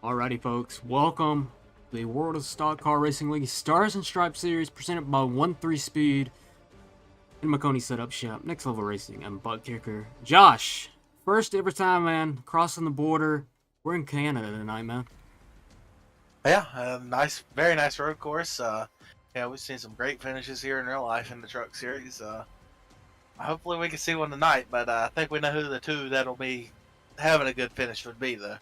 Alrighty, folks, welcome to the World of Stock Car Racing League Stars and Stripes Series presented by 1-3 Speed and Maconi Setup Shop, Next Level Racing. I'm ButtKicker. Josh, first ever time, man, crossing the border. We're in Canada tonight, man. Yeah, very nice road course. We've seen some great finishes here in real life in the truck series. Hopefully we can see one tonight, but I think we know who the two that'll be having a good finish would be, though.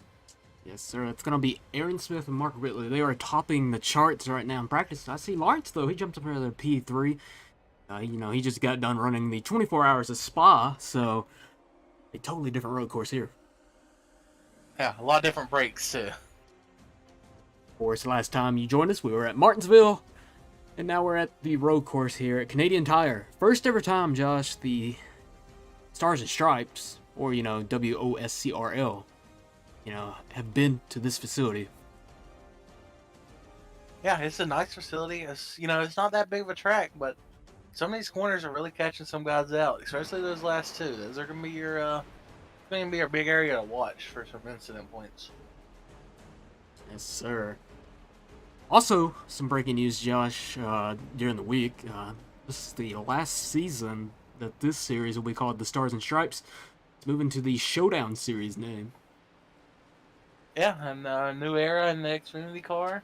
Yes, sir. It's going to be Aaron Smith and Mark Whitley. They are topping the charts right now in practice. I see Lawrence, though. He jumped up into the P3. He just got done running the 24 Hours of Spa, so a totally different road course here. Yeah, a lot of different breaks, too. Of course, last time you joined us, we were at Martinsville, and now we're at the road course here at Canadian Tire. First ever time, Josh, the Stars and Stripes, or, WOSCRL, have been to this facility. Yeah, it's a nice facility. It's not that big of a track, but some of these corners are really catching some guys out, especially those last two. Those are gonna be your big area to watch for some incident points. Yes, sir. Also, some breaking news, Josh, during the week. This is the last season that this series will be called the Stars and Stripes. It's moving to the Showdown Series name. Yeah, and new era in the Xfinity car.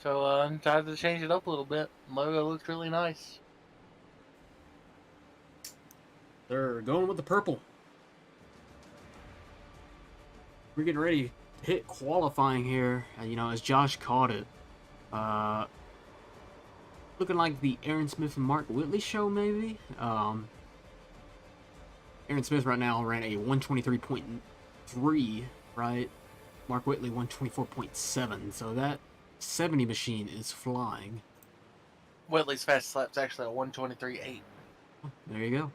So tried to change it up a little bit. Logo looks really nice. They're going with the purple. We're getting ready to hit qualifying here, as Josh caught it. Looking like the Aaron Smith and Mark Whitley show, maybe? Aaron Smith right now ran a 123.3, right? Mark Whitley 124.7, so that 70 machine is flying. Whitley's fastest lap's actually a 123.8. There you go.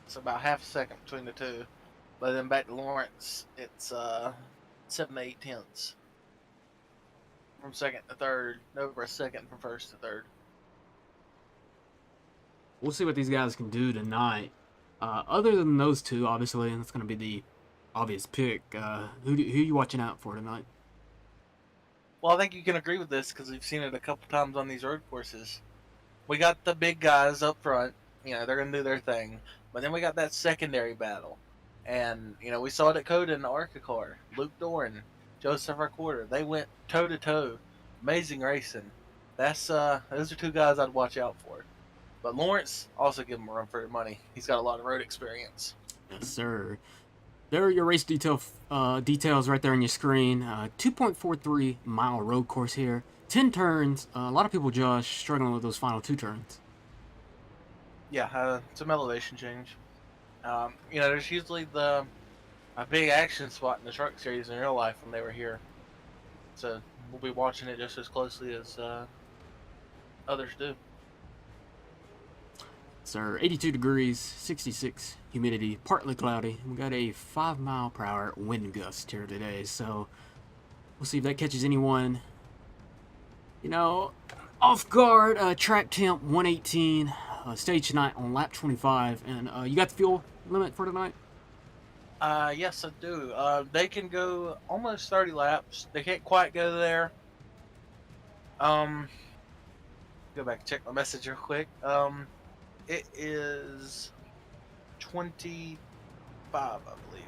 It's about half a second between the two. But then back to Lawrence, it's 7 to 8 tenths. From second to third, over a second from first to third. We'll see what these guys can do tonight. Other than those two, obviously, and that's going to be the obvious pick. Who are you watching out for tonight? Well, I think you can agree with this because we've seen it a couple times on these road courses. We got the big guys up front. They're going to do their thing. But then we got that secondary battle. And, we saw it at Coda in the ARCA car. Luke Doran, Joseph Recorder. They went toe-to-toe. Amazing racing. Those are two guys I'd watch out for. But Lawrence, also give him a run for their money. He's got a lot of road experience. Yes, sir. There are your race details right there on your screen. 2.43 mile road course here. 10 turns. A lot of people, Josh, struggling with those final 2 turns. Yeah, some elevation change. There's usually a big action spot in the truck series in real life when they were here. So we'll be watching it just as closely as others do. Sir, 82 degrees, 66 humidity, partly cloudy. We got a 5 mile per hour wind gust here today, so we'll see if that catches anyone, off guard. Track temp 118, stage tonight on lap 25, and you got the fuel limit for tonight? Yes, I do. They can go almost 30 laps. They can't quite go there. Go back and check my message real quick. It is 25, I believe.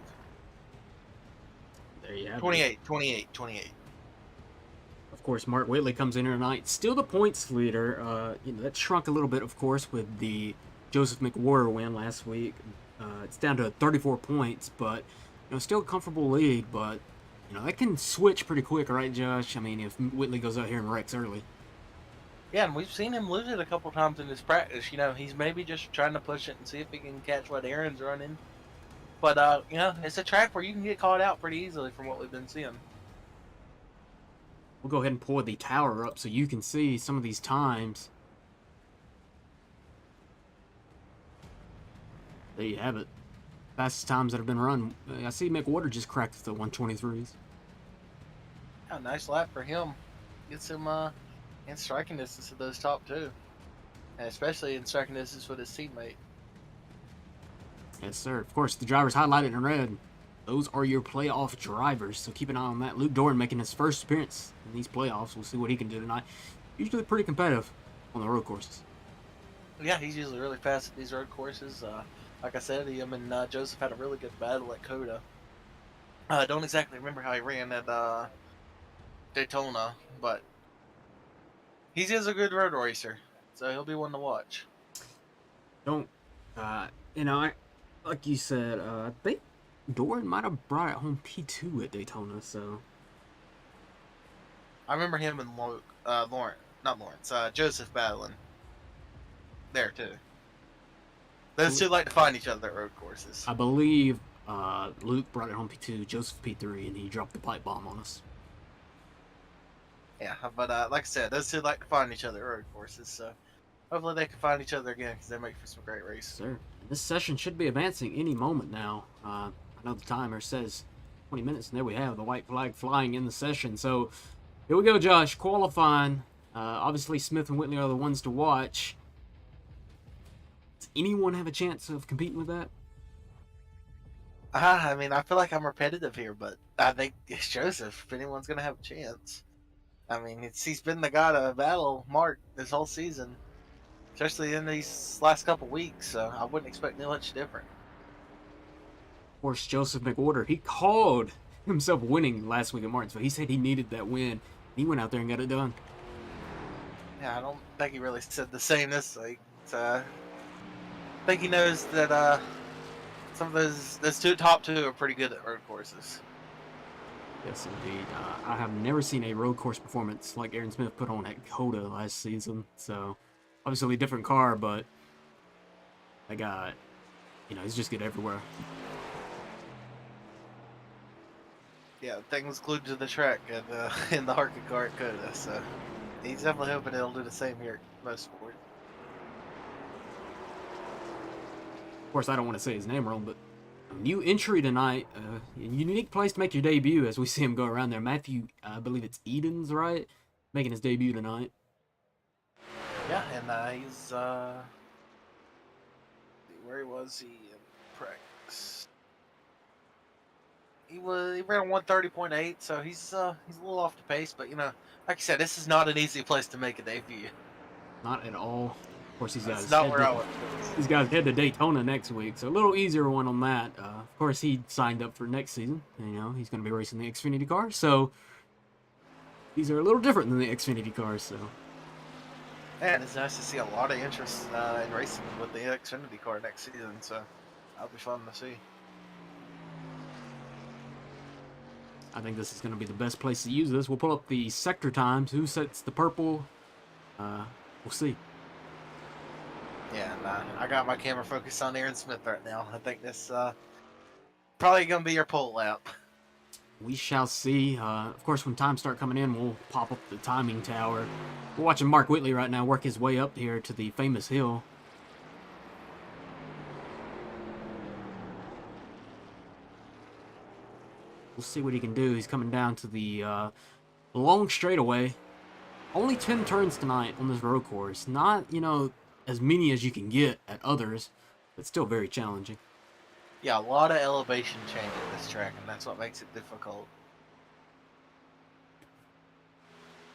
There you have 28, it. 28. Of course, Mark Whitley comes in here tonight. Still the points leader. That shrunk a little bit, of course, with the Joseph McWhorter win last week. It's down to 34 points, but still a comfortable lead. But that can switch pretty quick, right, Josh? I mean, if Whitley goes out here and wrecks early. Yeah, and we've seen him lose it a couple times in his practice. He's maybe just trying to push it and see if he can catch what Aaron's running. But it's a track where you can get caught out pretty easily from what we've been seeing. We'll go ahead and pull the tower up so you can see some of these times. There you have it. Fastest times that have been run. I see McWhorter just cracked the 123s. Yeah, nice lap for him. Gets him in striking distance of those top two. And especially in striking distance with his teammate. Yes, sir. Of course, the driver's highlighted in red. those are your playoff drivers. So keep an eye on that. Luke Doran making his first appearance in these playoffs. We'll see what he can do tonight. Usually pretty competitive on the road courses. Yeah, he's usually really fast at these road courses. Like I said, him and Joseph had a really good battle at Coda. I don't exactly remember how he ran at Daytona, but he's just a good road racer, so he'll be one to watch. Don't, like you said, I think Doran might have brought it home P2 at Daytona, so. I remember him and Joseph battling there too. Those two like to find each other at road courses. I believe Luke brought it home P2, Joseph P3, and he dropped the pipe bomb on us. Yeah, but like I said, those two like to find each other at road courses, so hopefully they can find each other again because they make for some great races. Sir, this session should be advancing any moment now. I know the timer says 20 minutes, and there we have the white flag flying in the session. So here we go, Josh, qualifying. Obviously, Smith and Whitley are the ones to watch. Does anyone have a chance of competing with that? I mean, I feel like I'm repetitive here, but I think it's Joseph. If anyone's going to have a chance. I mean, he's been the guy to battle Mark this whole season, especially in these last couple weeks, so I wouldn't expect much different. Of course, Joseph McWhorter, he called himself winning last week at Martin, so he said he needed that win. He went out there and got it done. Yeah, I don't think he really said the same this week. I think he knows that some of those top two are pretty good at road courses. Yes, indeed. I have never seen a road course performance like Aaron Smith put on at Coda last season. So, obviously a different car, but that guy, he's just good everywhere. Yeah, thing was glued to the track in the Harkin car at Coda, so he's definitely hoping it'll do the same here at Motorsports. Of course, I don't want to say his name wrong, but a new entry tonight, a unique place to make your debut as we see him go around there. Matthew, I believe it's Edens, right? Making his debut tonight. Yeah, and he's, where was he in practice? He ran 130.8, so he's a little off the pace, but like I said, this is not an easy place to make a debut. Not at all. Of course, he's got head to Daytona next week, so a little easier one on that. Of course, he signed up for next season. He's going to be racing the Xfinity car, so these are a little different than the Xfinity cars. So, and it's nice to see a lot of interest in racing with the Xfinity car next season. So that'll be fun to see. I think this is going to be the best place to use this. We'll pull up the sector times. Who sets the purple? We'll see. Yeah, and I got my camera focused on Aaron Smith right now. I think this probably going to be your pole lap. We shall see. Of course, when times start coming in, we'll pop up the timing tower. We're watching Mark Whitley right now work his way up here to the famous hill. We'll see what he can do. He's coming down to the long straightaway. Only 10 turns tonight on this road course. Not, as many as you can get at others, but still very challenging. Yeah, a lot of elevation change at this track, and that's what makes it difficult.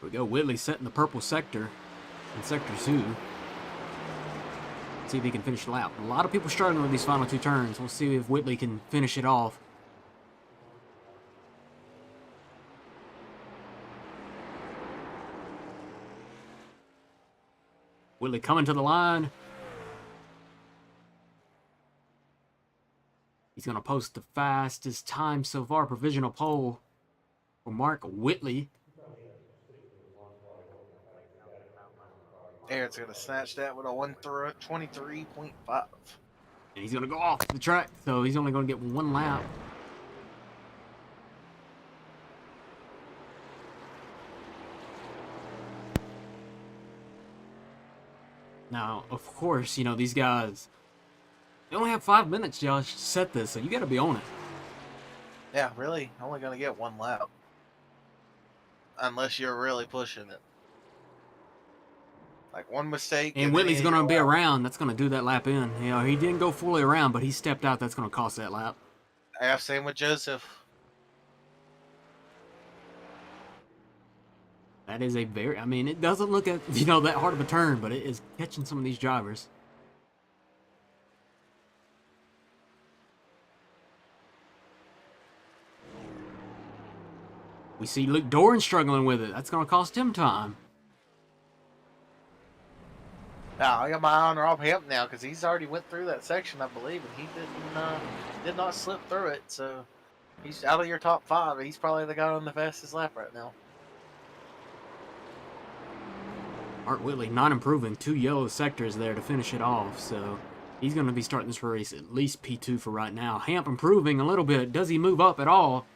Here we go. Whitley setting the purple sector in sector 2. See if he can finish the lap. A lot of people struggling with these final 2 turns. We'll see if Whitley can finish it off. Whitley coming to the line. He's going to post the fastest time so far. Provisional pole for Mark Whitley. Aaron's going to snatch that with a 1:23.5. And he's going to go off the track, so he's only going to get 1 lap. Now, of course, these guys, they only have 5 minutes, Josh, to set this, so you got to be on it. Yeah, really, only going to get 1 lap. Unless you're really pushing it. Like, one mistake. And Whitley's going to be around. That's going to do that lap in. He didn't go fully around, but he stepped out. That's going to cost that lap. Yeah, same with Joseph. That is a very, I mean, it doesn't look at, that hard of a turn, but it is catching some of these drivers. We see Luke Doran struggling with it. That's going to cost him time. Now I got my eye on Rob Hamp now because he's already went through that section, I believe, and he did not slip through it. So he's out of your top 5. He's probably the guy on the fastest lap right now. Art Whitley not improving. 2 yellow sectors there to finish it off. So he's going to be starting this race at least P2 for right now. Hamp improving a little bit. Does he move up at all?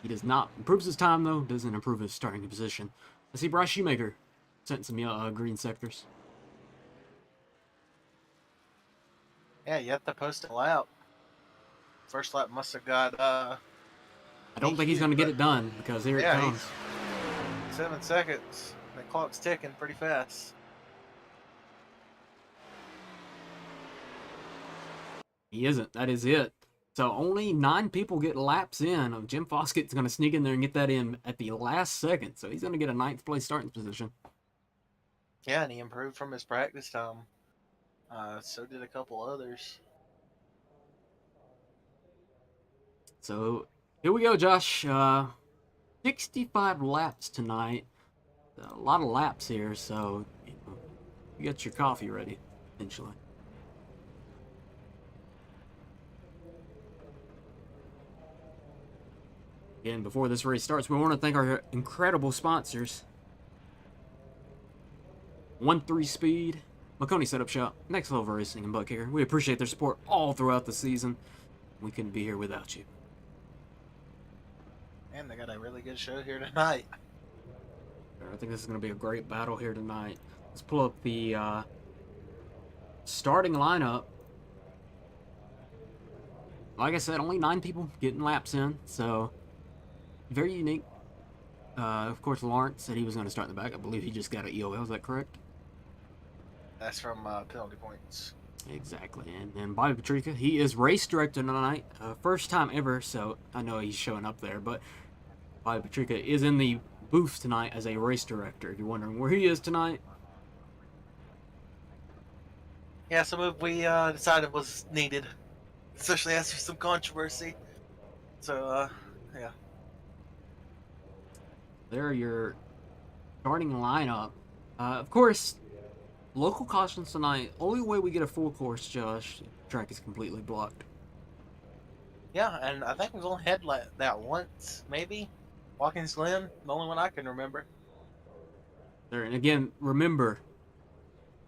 He does not. Improves his time, though. Doesn't improve his starting position. I see Bryce Shoemaker sent some green sectors. Yeah, you have to post a lap. First lap must have got... I don't think he's going to get it done because here it comes. 7 seconds. The clock's ticking pretty fast. He isn't. That is it. So only 9 people get laps in. Jim Foskett's going to sneak in there and get that in at the last second. So he's going to get a 9th place starting position. Yeah, and he improved from his practice time. So did a couple others. So here we go, Josh. 65 laps tonight. A lot of laps here, so you got your coffee ready, essentially. Again, before this race starts, we want to thank our incredible sponsors. 1-3 Speed, Maconi Setup Shop, Next Level Racing, and ButtKicker. We appreciate their support all throughout the season. We couldn't be here without you. And they got a really good show here tonight. I think this is going to be a great battle here tonight. Let's pull up the starting lineup. Like I said, only 9 people getting laps in, so very unique. Of course, Lawrence said he was going to start in the back. I believe he just got an EOL. Is that correct? That's from penalty points. Exactly. And then Bobby Patrica, he is race director tonight. First time ever, so I know he's showing up there. But Bobby Patrica is in the booth tonight as a race director. If you're wondering where he is tonight. Yeah, some move we decided was needed, especially after some controversy. So, yeah. There are your starting lineup. Of course, local cautions tonight. Only way we get a full course, Josh, the track is completely blocked. Yeah, and I think we've only had that once, maybe. Watkins Glen, the only one I can remember. There, and again, remember,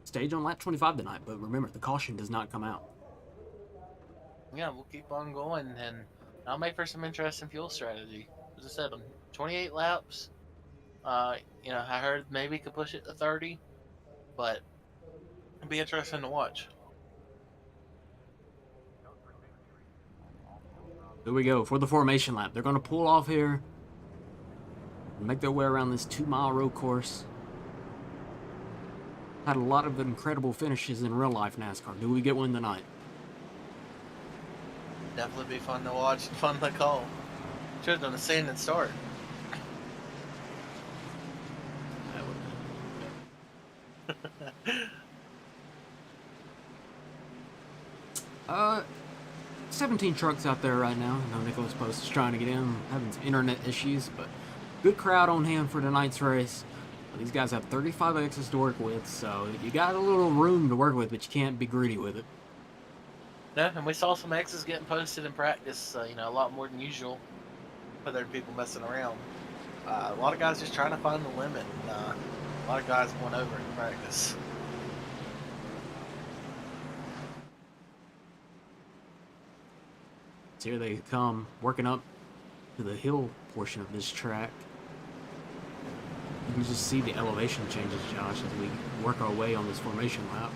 stage on lap 25 tonight, but remember, the caution does not come out. Yeah, we'll keep on going, and I'll make for some interesting fuel strategy. As I said, 28 laps. I heard maybe could push it to 30, but it'll be interesting to watch. Here we go for the formation lap. They're going to pull off here and make their way around this 2-mile road course. Had a lot of incredible finishes in real life NASCAR. Do we get one tonight? Definitely be fun to watch and fun to call. Should have done a standing start. That would 17 trucks out there right now. I know Nicholas Post is trying to get in, having some internet issues, but good crowd on hand for tonight's race. These guys have 35 X's to work with, so you got a little room to work with, but you can't be greedy with it. Yeah, and we saw some X's getting posted in practice, a lot more than usual. But there are people messing around. A lot of guys just trying to find the limit. A lot of guys going over in practice. So here they come, working up to the hill portion of this track. You can just see the elevation changes, Josh, as we work our way on this formation lap.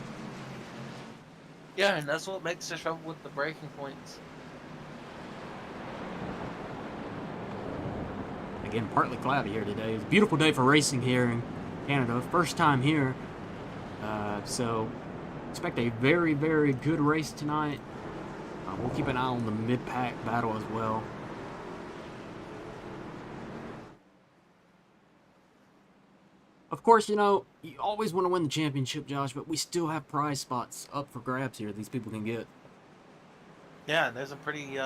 Yeah, and that's what makes the trouble with the braking points. Again, partly cloudy here today. It's a beautiful day for racing here in Canada. First time here. So Expect a very, very good race tonight. We'll keep an eye on the mid-pack battle as well. Of course, you know, you always want to win the championship, Josh, but we still have prize spots up for grabs here these people can get. Yeah, there's some pretty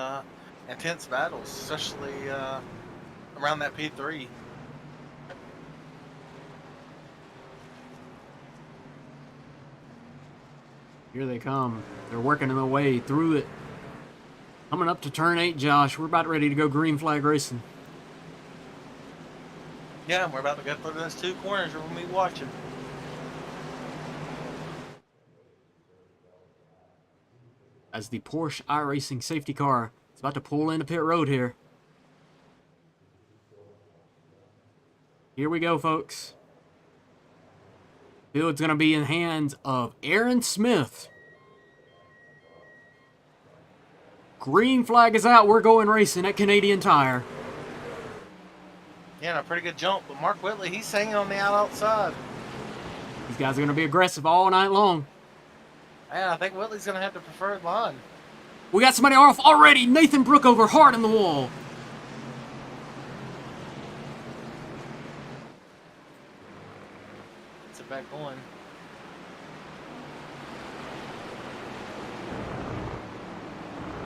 intense battles, especially around that P3. Here they come. They're working their way through it. Coming up to turn 8, Josh. We're about ready to go green flag racing. Yeah, and we're about to go through those 2 corners we're going to be watching. As the Porsche iRacing safety car is about to pull into pit road here. Here we go, folks. Field's going to be in hands of Aaron Smith. Green flag is out. We're going racing at Canadian Tire. Yeah, and a pretty good jump, but Mark Whitley, he's hanging on the outside. These guys are going to be aggressive all night long. Yeah, I think Whitley's going to have the preferred line. We got somebody off already. Nathan Brookover hard in the wall. Gets it back going.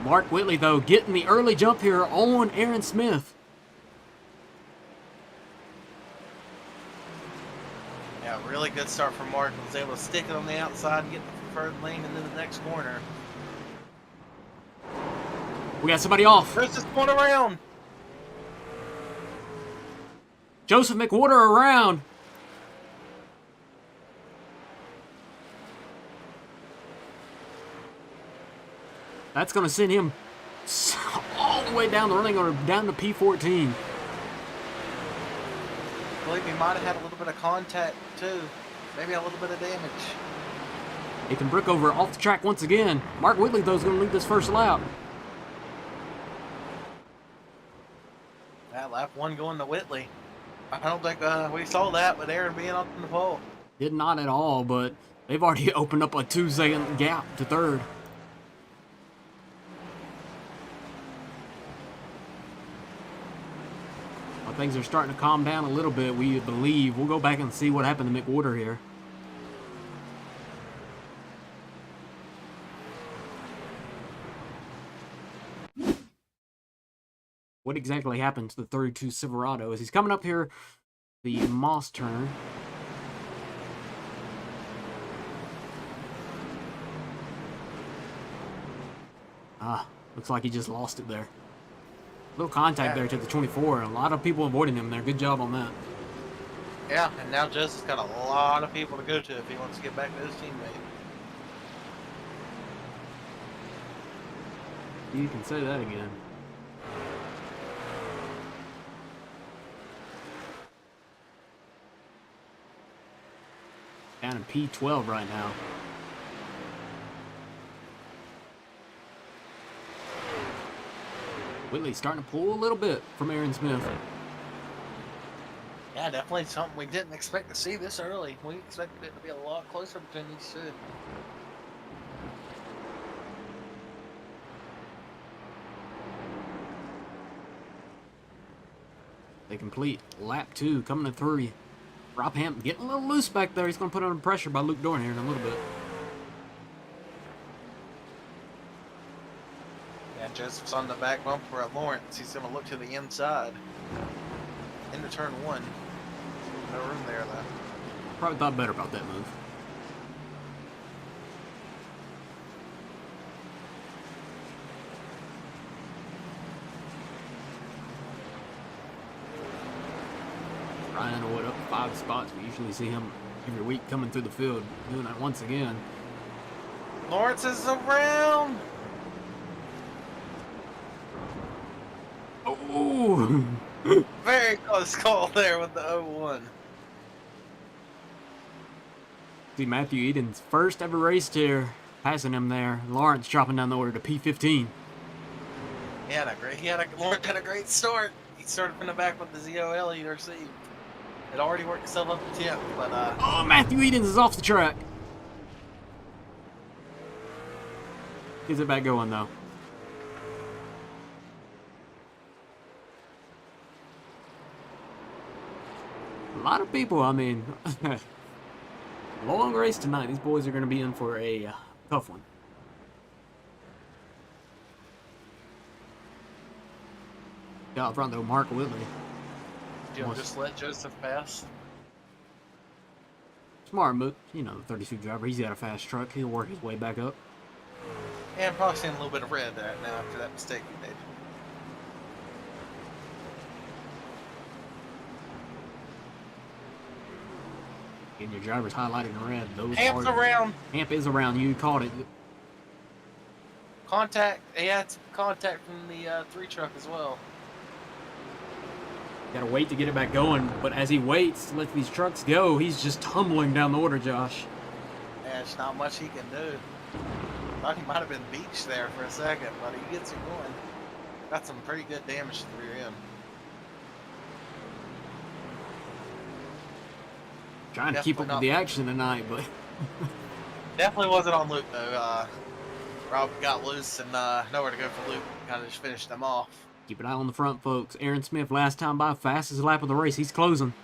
Mark Whitley, though, getting the early jump here on Aaron Smith. Yeah, really good start from Mark. Was able to stick it on the outside and get the preferred lane into the next corner. We got somebody off. Chris is going around. Joseph McWhorter around. That's going to send him all the way down the running or down to P14. I believe he might have had a little bit of contact too. Maybe a little bit of damage. Nathan Brookover off the track once again. Mark Whitley, though, is going to lead this first lap. That lap 1 going to Whitley. I don't think we saw that with Aaron being up in the pole. Did not at all, but they've already opened up a 2-second gap to third. Well, things are starting to calm down a little bit, we believe. We'll go back and see what happened to McWhorter here. What exactly happened to the 32 Silverado as he's coming up here the Moss turn. Looks like he just lost it there. Little contact there to the 24. A lot of people avoiding him there. Good job on that. Yeah, and now Joseph's got a lot of people to go to if he wants to get back to his teammate. You can say that again. Down in P12 right now. Whitley starting to pull a little bit from Aaron Smith. Yeah, definitely something we didn't expect to see this early. We expected it to be a lot closer between these two. They complete lap 2, coming to 3. Rob Hampton getting a little loose back there. He's going to put under pressure by Luke Dorn here in a little bit. Yeah, Joseph's on the back bumper of Lawrence. He's going to look to the inside. Into turn 1. No room there, though. Probably thought better about that move. Ryan Wood up 5 spots. We usually see him every week coming through the field, doing that once again. Lawrence is around. Oh! Very close call there with the 0-1. See Matthew Eden's first ever race here, passing him there. Lawrence dropping down the order to P15. Lawrence had a great start. He started from the back with the ZOL he received. It already worked itself up to 10th, but Oh, Matthew Edens is off the track. Gets it back going, though. A lot of people, I mean, long race tonight. These boys are going to be in for a tough one. Got up front, though, Mark Whitley. Just let Joseph pass. Smart move, you know, the 32 driver. He's got a fast truck. He'll work his way back up. And probably seeing a little bit of red there now after that mistake he made. And your driver's highlighted in red. Those Hamp's are, around. Hamp is around. You caught it. Contact. He had some contact from the 3 truck as well. Gotta wait to get it back going. But as he waits to let these trucks go, he's just tumbling down the order, Josh. Yeah, there's not much he can do. Thought he might have been beached there for a second, but he gets it going. Got some pretty good damage to the rear end. Trying to keep up with the action tonight, but definitely wasn't on Luke though. Rob got loose and nowhere to go for Luke. Kind of just finished them off. keep an eye on the front, folks. Aaron Smith, last time by, fastest lap of the race. He's closing.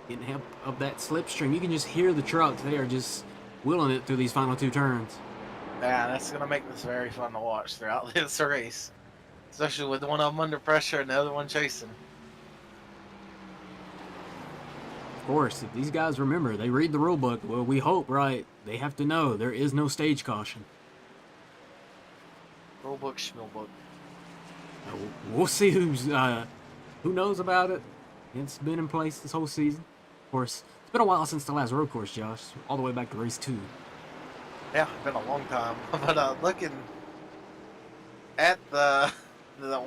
Getting help of that slipstream. You can just hear the trucks. They are just wheeling it through these final 2 turns. Yeah, that's going to make this very fun to watch throughout this race. Especially with one of them under pressure and the other one chasing. Of course, if these guys remember, they read the rule book. Well, we hope, right? They have to know there is no stage caution. Rule book, schmill book. We'll see who knows about it. It's been in place this whole season. Of course, it's been a while since the last road course, Josh. All the way back to race 2. Yeah, been a long time. But looking at the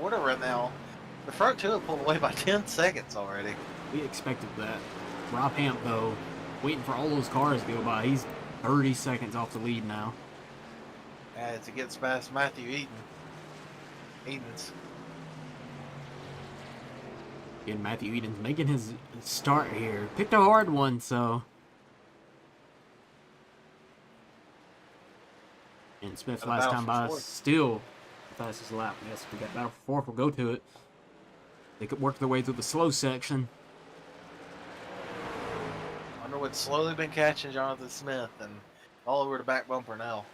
order right now, the front 2 have pulled away by 10 seconds already. We expected that. Rob Hamp, though, waiting for all those cars to go by. He's 30 seconds off the lead now. As it gets past Matthew Eden's. And Matthew Eden's making his start here. Picked a hard one, so. And Smith's last time by still the fastest lap. Yes, we got battle for 4th. We'll go to it. They could work their way through the slow section. Underwood's slowly been catching Jonathan Smith and all over the back bumper now.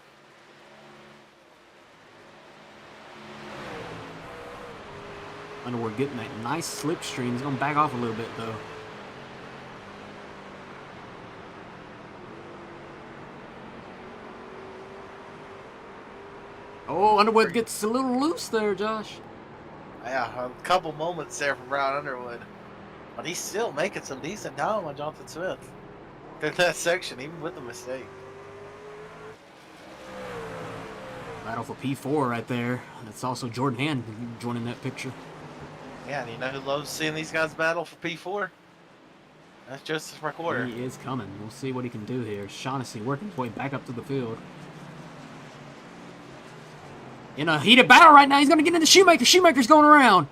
Underwood getting that nice slipstream. He's going to back off a little bit, though. Oh, Underwood gets a little loose there, Josh. Yeah, a couple moments there from Brown Underwood. But he's still making some decent time on Jonathan Smith in that section, even with the mistake. Battle for P4 right there. That's also Jordan Hand joining that picture. Yeah, and you know who loves seeing these guys battle for P4? That's Joseph McWhorter. He is coming. We'll see what he can do here. Shaughnessy working his way back up to the field. In a heated battle right now, he's going to get into Shoemaker. Shoemaker's going around.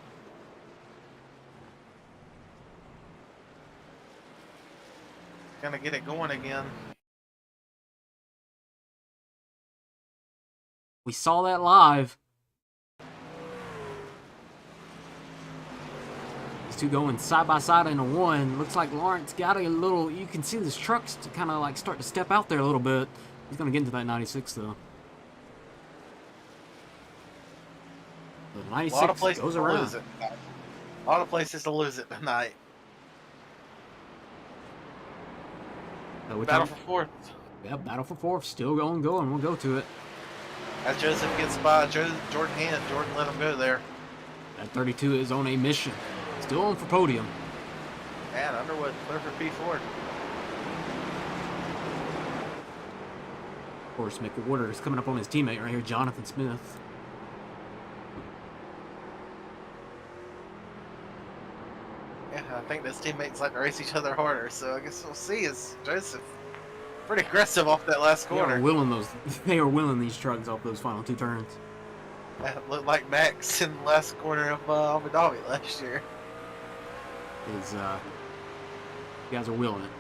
Gonna get it going again. We saw that live. These two going side by side in a 1. Looks like Lawrence got a little. You can see this truck's to kind of like start to step out there a little bit. He's going to get into that 96 though. The 96 goes around. Lose it. A lot of places to lose it tonight. Battle for 4th. Yeah, battle for 4th. Still going. We'll go to it. As Joseph gets by Jordan Hand, Jordan let him go there. That 32 is on a mission. Still on for podium. And Underwood clear for P4. Of course, McWhorter is coming up on his teammate right here, Jonathan Smith. Yeah, I think those teammates like to race each other harder, so I guess we'll see as Joseph pretty aggressive off that last corner. They are willing these trucks off those final 2 turns. That looked like Max in the last corner of Abu Dhabi last year. You guys are willing it.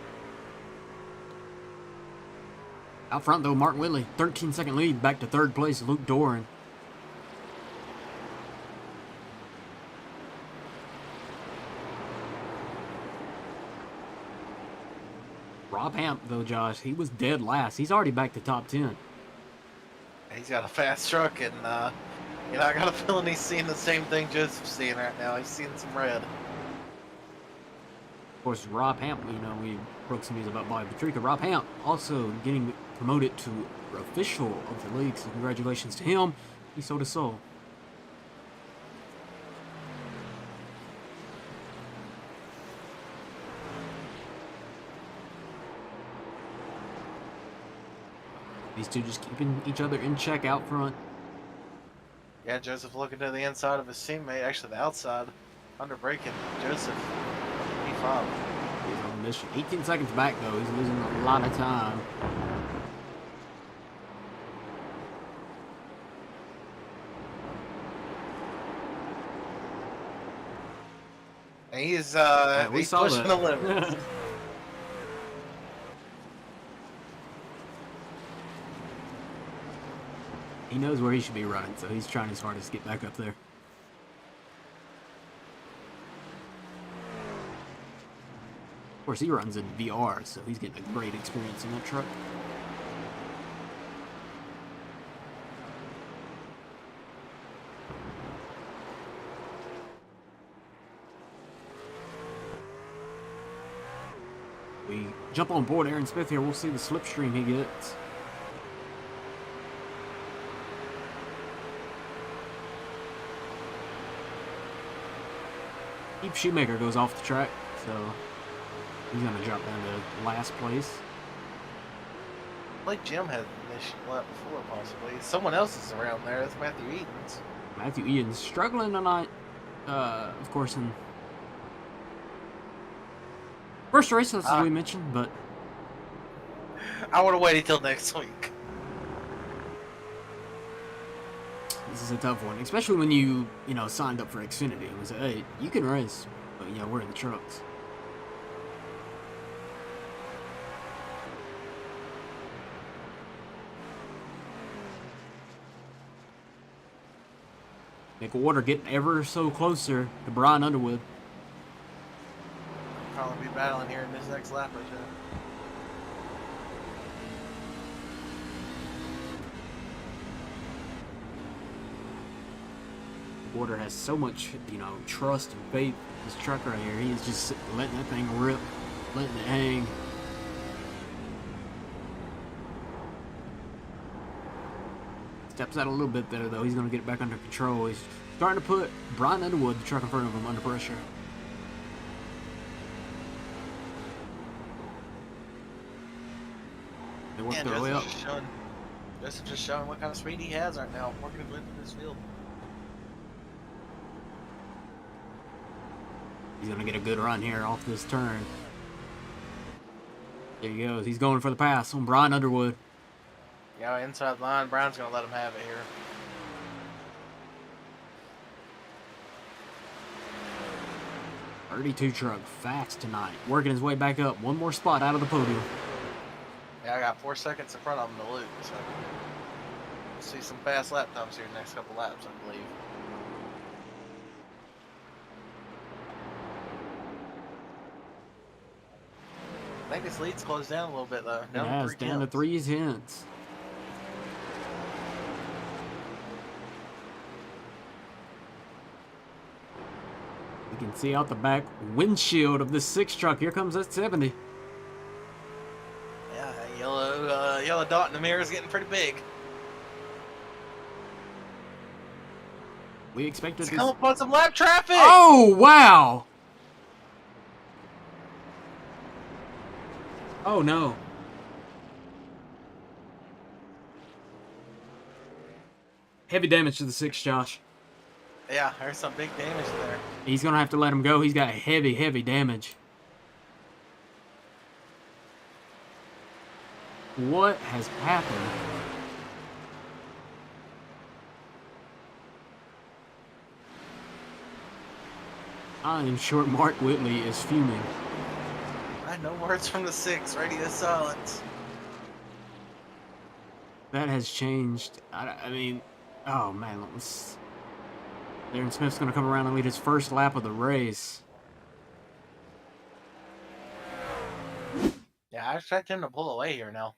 Out front, though, Mark Whitley, 13-second lead, back to third place, Luke Doran. Rob Hamp, though, Josh, he was dead last. He's already back to top 10. He's got a fast truck, and I got a feeling he's seeing the same thing Joseph's seeing right now. He's seeing some red. Of course, Rob Hamp, we broke some news about Bobby Patrica. Rob Hamp also getting promoted to official of the league, so congratulations to him. He sold his soul. These two just keeping each other in check out front. Yeah, Joseph looking to the inside of his teammate, actually the outside, under braking. Joseph, P5. He's on a mission. 18 seconds back, though. He's losing a lot of time. And he's we saw pushing that. the limits. He knows where he should be running, so he's trying his hardest to get back up there. Of course, he runs in VR, so he's getting a great experience in that truck. We jump on board Aaron Smith here. We'll see the slipstream he gets. Steve Shoemaker goes off the track, so he's going to drop down to last place. Like Jim had this lap before, possibly. Someone else is around there. That's Matthew Edens. Matthew Edens struggling tonight, of course, in first race, as we mentioned, but I would have waited till next week. this is a tough one, especially when you signed up for Xfinity and was like, hey, you can race, but we're in the trucks. Nick Water getting ever so closer to Brian Underwood. Probably be battling here in this next lap or two. Water has so much, trust and faith in this truck right here. He is just letting that thing rip, letting it hang. Steps out a little bit there, though. He's going to get it back under control. He's starting to put Brian Underwood, the truck in front of him, under pressure. They work their way up. Joseph's just showing what kind of speed he has right now, working his way through this field. He's going to get a good run here off this turn. There he goes. He's going for the pass on Brian Underwood. Yeah, inside line. Brian's going to let him have it here. .32 truck, fast tonight. Working his way back up. One more spot out of the podium. Yeah, I got 4 seconds in front of him to lose. So we'll see some fast lap times here in the next couple laps, I believe. I think this lead's closed down a little bit, though. Down to 3 tenths. You can see out the back windshield of this 6 truck. Here comes that 70. Yeah, yellow dot in the mirror is getting pretty big. We expected It's this. coming upon some lap traffic! Oh, wow! Oh, no. Heavy damage to the 6, Josh. Yeah, there's some big damage there. He's going to have to let him go. He's got heavy, heavy damage. What has happened? I am sure Mark Whitley is fuming. no words from the 6. Radio silence. That has changed. I mean, oh man, Aaron Smith's going to come around and lead his first lap of the race. Yeah, I expect him to pull away here now,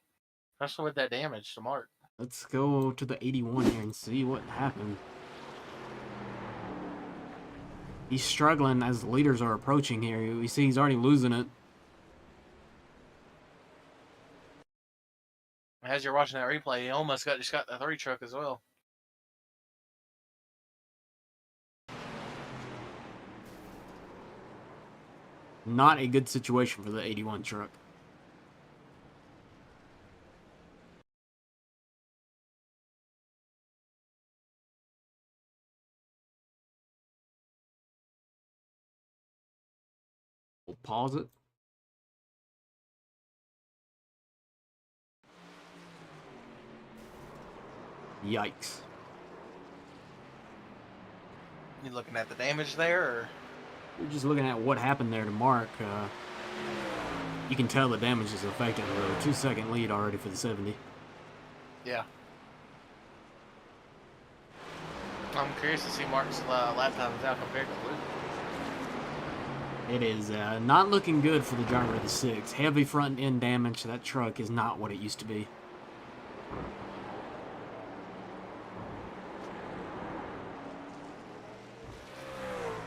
especially with that damage to Mark. Let's go to the 81 here and see what happened. He's struggling as the leaders are approaching here. We see he's already losing it. As you're watching that replay, he almost just got the 3 truck as well. Not a good situation for the 81 truck. We'll pause it. Yikes. You looking at the damage there, or? We're just looking at what happened there to Mark. You can tell the damage is affecting him, though. 2-second lead already for the 70. Yeah. I'm curious to see Mark's lap times now compared to Luke. It is not looking good for the driver of the 6. Heavy front end damage. That truck is not what it used to be.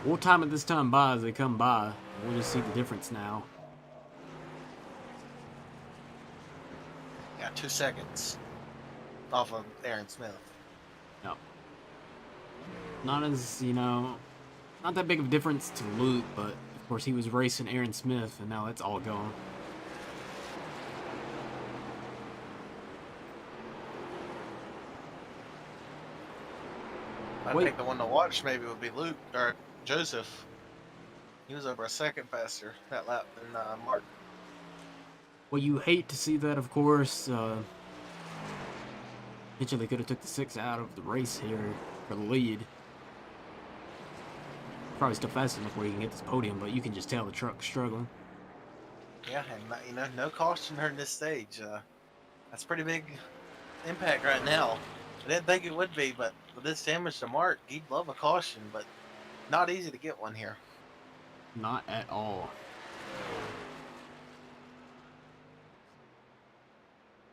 We'll time it this time by as they come by. We'll just see the difference now. Got 2 seconds off of Aaron Smith. No. Not as, not that big of a difference to Luke, but of course he was racing Aaron Smith, and now that's all gone. I think the one to watch maybe would be Luke or Joseph. He was over a second faster that lap than Mark. Well, you hate to see that, of course. Potentially could have took the 6 out of the race here for the lead. Probably still fast enough where you can get this podium, but you can just tell the truck's struggling. Yeah, and no caution during this stage. That's pretty big impact right now. I didn't think it would be, but with this damage to Mark, he'd love a caution, but not easy to get one here. Not at all.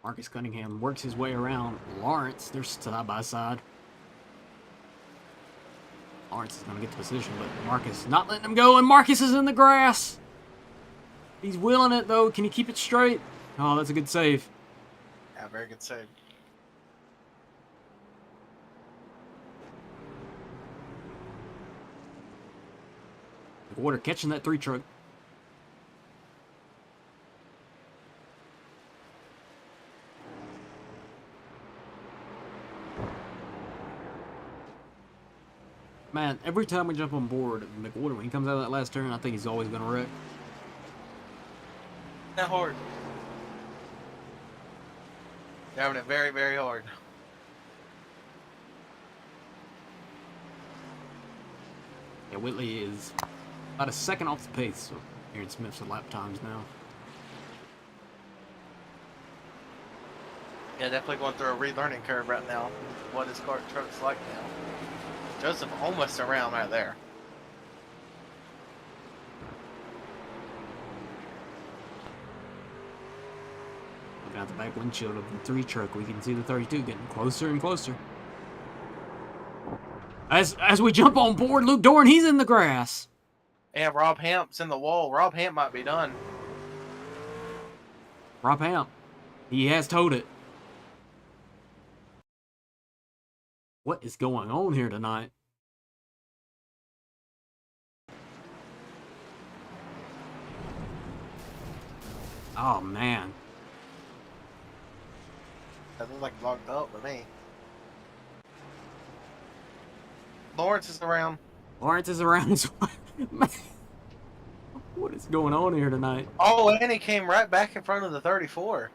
Marcus Cunningham works his way around Lawrence. They're side by side. Lawrence is going to get the position, but Marcus not letting him go, and Marcus is in the grass. He's wheeling it, though. Can he keep it straight? Oh, that's a good save. Yeah, very good save. Water catching that 3 truck. Man, every time we jump on board McWhorter, when he comes out of that last turn, I think he's always going to wreck. That hard. They're having it very, very hard. Yeah, Whitley is about a second off the pace of Aaron Smith's lap times now. Yeah, definitely going through a relearning curve right now. What his truck's like now. Joseph almost around right there. Looking out the back windshield of the 3 truck, we can see the 32 getting closer and closer. As we jump on board, Luke Doran, he's in the grass. Yeah, Rob Hamp's in the wall. Rob Hamp might be done. Rob Hamp, he has towed it. What is going on here tonight? Oh, man. That looks like locked up to me. Lawrence is around. Lawrence is around as well. Man, what is going on here tonight? Oh, and he came right back in front of the 34.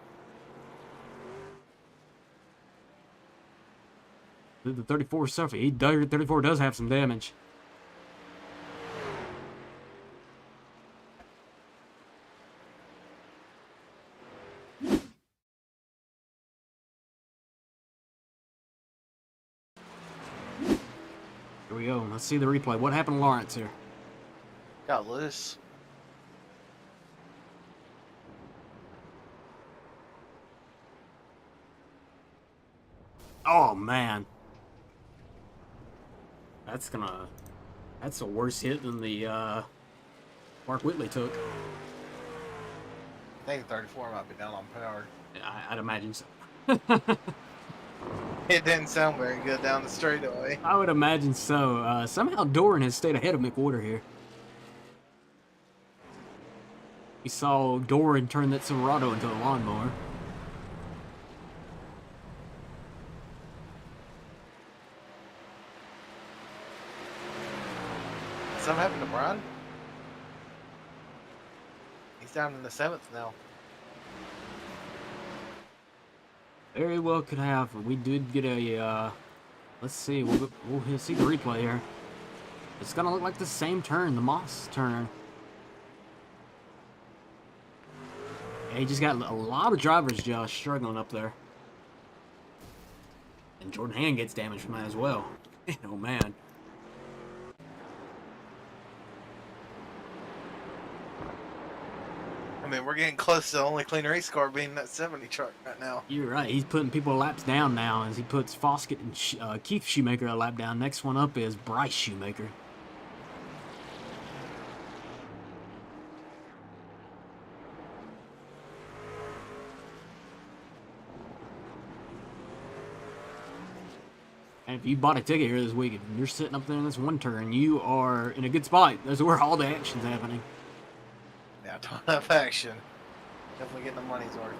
The 34 suffer. 34 does have some damage. Here we go. Let's see the replay. What happened to Lawrence here? Got loose. Oh, man. That's a worse hit than the Mark Whitley took. I think 34 might be down on power. I'd imagine so. It didn't sound very good down the straightaway. I would imagine so. Somehow Doran has stayed ahead of McWhorter here. We saw Doran turn that Silverado into a lawnmower. Something happened to Brian? He's down in the 7th now. Very well could have. We did get a, let's see, we'll see the replay here. It's gonna look like the same turn, the Moss turn. Yeah, he just got a lot of drivers just struggling up there. And Jordan Hand gets damaged from that as well. Oh, man. I mean, we're getting close to the only clean race car being that 70 truck right now. You're right. He's putting people laps down now as he puts Foskett and Keith Shoemaker a lap down. Next one up is Bryce Shoemaker. And if you bought a ticket here this week and you're sitting up there in this one turn, you are in a good spot. That's where all the action's happening. Yeah, ton of action. Definitely getting the money's worth.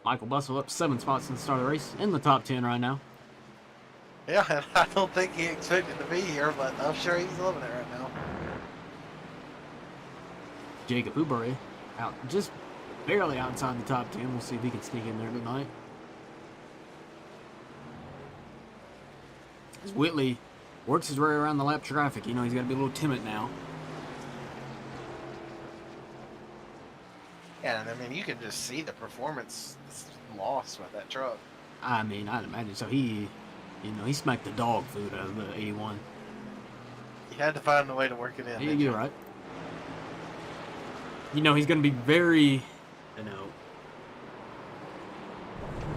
Michael Bussell up 7 spots in the start of the race, in the top 10 right now. Yeah, and I don't think he expected to be here, but I'm sure he's loving it right now. Jacob Ubery out just barely outside the top 10. We'll see if he can sneak in there tonight. As Whitley works his way around the lap traffic, you know, he's got to be a little timid now. Yeah, and I mean, you can just see the performance lost with that truck. I mean, I'd imagine so. He smacked the dog food out of the 81. He had to find a way to work it in. Yeah, you're right. You know, he's going to be very,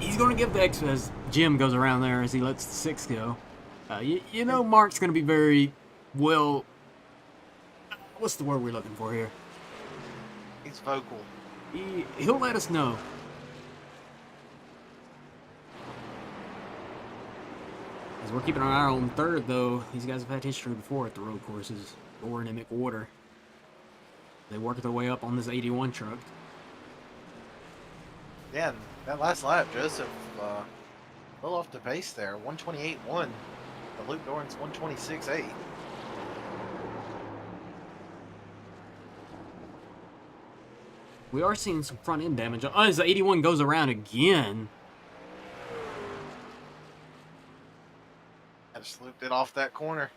he's going to give the X as Jim goes around there as he lets the 6 go. Mark's going to be very, well, what's the word we're looking for here? He's vocal. He'll let us know. As we're keeping an eye on 3rd, though, these guys have had history before at the road courses. Doran and McWhorter. They work their way up on this 81 truck. Yeah, and that last lap, Joseph, a little off the pace there. 128.1. But Luke Doran's 126.8. We are seeing some front end damage. Oh, as the 81 goes around again. I just looped it off that corner.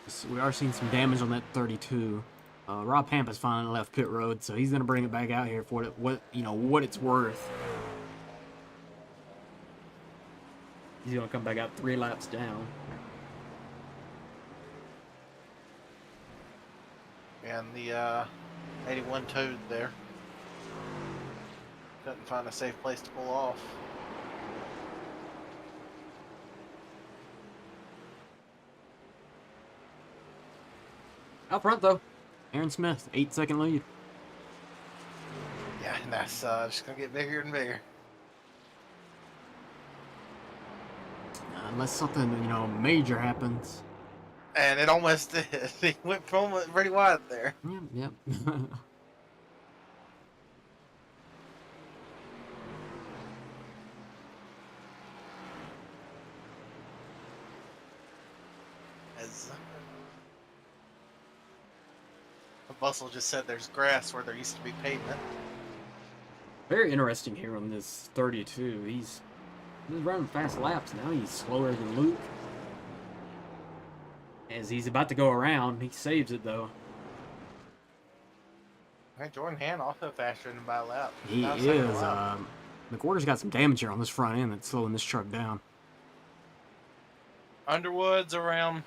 So we are seeing some damage on that 32. Rob Pampas finally left pit road, so he's going to bring it back out here for what it's worth. He's going to come back out 3 laps down. And the 81 towed there. Couldn't find a safe place to pull off. Out front, though, Aaron Smith, 8-second lead. Yeah, and that's just going to get bigger and bigger. Unless something, major happens. And it almost did. He went pretty wide there. Yep. As Bustle just said, there's grass where there used to be pavement. Very interesting here on this 32. He's running fast laps now. He's slower than Luke. As he's about to go around, he saves it though. Hey, Jordan Hand also faster than by a lap. He About a second a is. lap. McWhorter's got some damage here on this front end that's slowing this truck down. Underwood's around.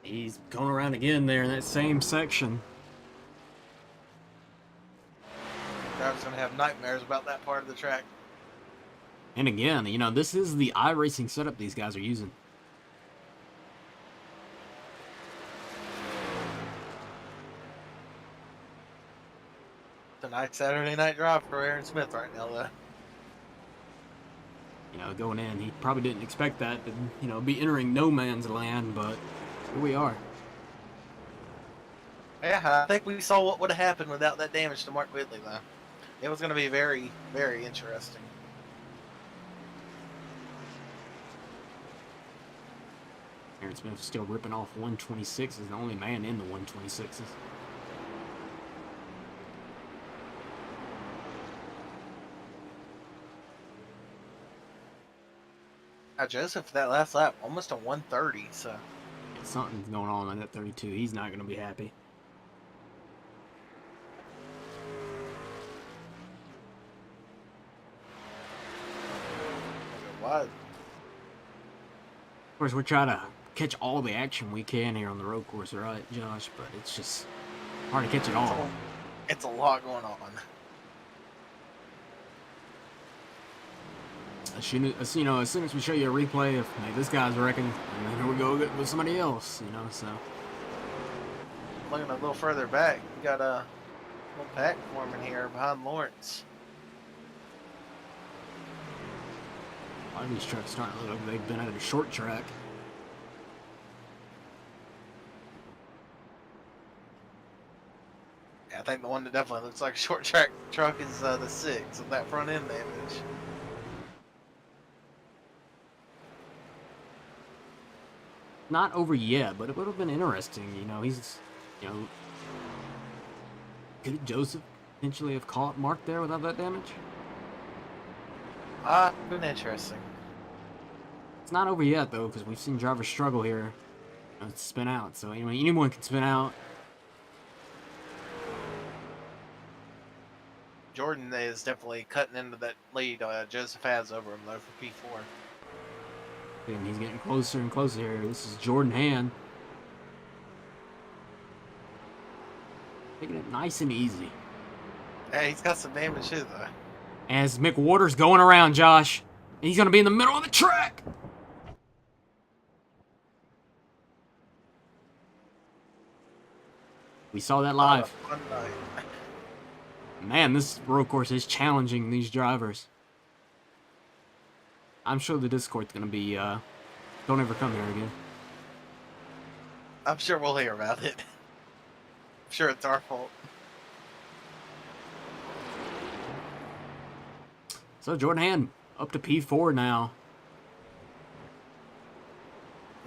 He's going around again there in that same section. Driver's gonna have nightmares about that part of the track. And again, you know, this is the iRacing setup these guys are using. It's a nice Saturday night drive for Aaron Smith right now, though. You know, going in, he probably didn't expect that to, you know, be entering no man's land, but here we are. Yeah, I think we saw what would have happened without that damage to Mark Whitley, though. It was going to be very, very interesting. Aaron Smith still ripping off 126, is the only man in the 126s. Joseph, that last lap, almost a 130, so. Something's going on in that 32. He's not going to be happy. Wide. Of course, we're trying to catch all the action we can here on the road course, right, Josh? But it's just hard to catch it all. It's a lot going on. As soon as we show you a replay of hey, this guy's wrecking, and then here we go with somebody else, you know. So Looking a little further back, we got a little pack forming here behind Lawrence. a lot of these trucks starting to look like they've been at a short track. Yeah, I think the one that definitely looks like a short track truck is the 6 with that front end damage. Not over yet, but it would have been interesting. You know, could Joseph potentially have caught Mark there without that damage? Been interesting. It's not over yet though, because we've seen drivers struggle here. You know, spin out. So anyway, anyone can spin out. Jordan is definitely cutting into that lead Joseph has over him though for P4. And he's getting closer and closer here. This is Jordan Hand. Taking it nice and easy. Hey, he's got some damage too though. As McWhorter's going around, Josh. And he's going to be in the middle of the track. We saw that live. Man, this road course is challenging these drivers. I'm sure the Discord's going to be, don't ever come here again. I'm sure we'll hear about it. I'm sure it's our fault. So Jordan Hand up to P4 now.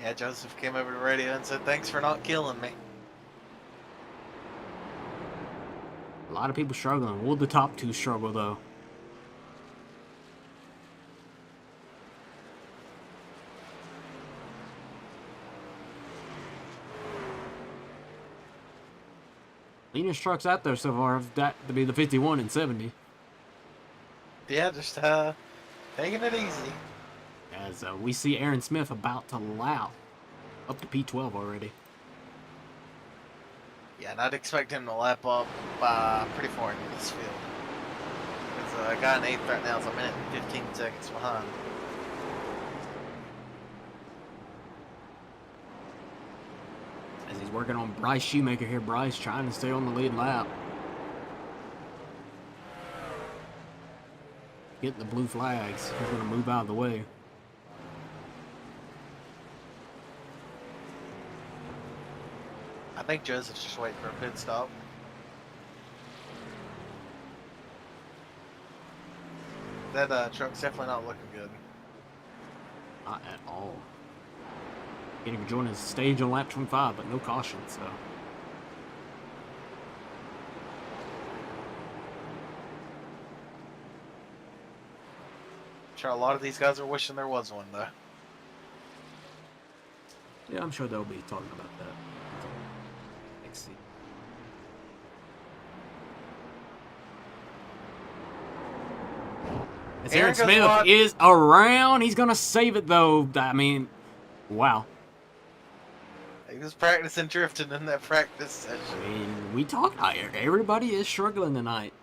Yeah, Joseph came over to the radio and said, "Thanks for not killing me." A lot of people struggling. Will the top two struggle, though? Leanest trucks out there so far have got to be the 51 and 70. Yeah, just taking it easy. As we see Aaron Smith about to lap up to P12 already. Yeah, and I'd expect him to lap up pretty far into this field. Because a guy in 8th right now is a minute and 15 seconds behind. As he's working on Bryce Shoemaker here. Bryce trying to stay on the lead lap. Getting the blue flags. He's going to move out of the way. I think Joseph's just waiting for a pit stop. That truck's definitely not looking good. Not at all. Can't even join his stage on lap 25, but no caution, so. I'm sure a lot of these guys are wishing there was one, though. Yeah, I'm sure they'll be talking about that next season. As Aaron Smith is around, he's gonna save it though. I mean, wow. He was practicing drifting in that practice session. I mean, we talked. Everybody is struggling tonight.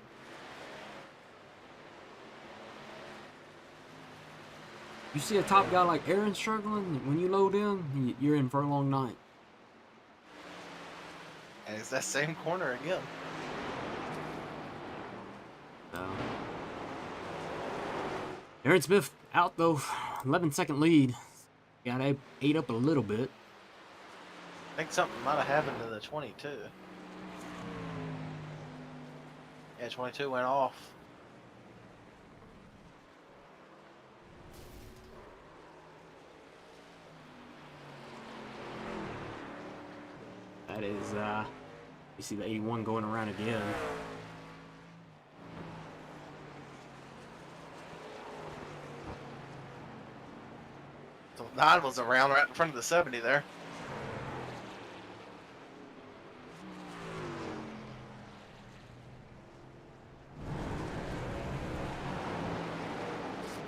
You see a top guy like Aaron struggling, when you load in, you're in for a long night. And it's that same corner again. Aaron Smith out though, 11-second lead. Got ate up a little bit. I think something might have happened to the 22. Yeah, 22 went off. That is, you see the 81 going around again. So 9 was around right in front of the 70 there.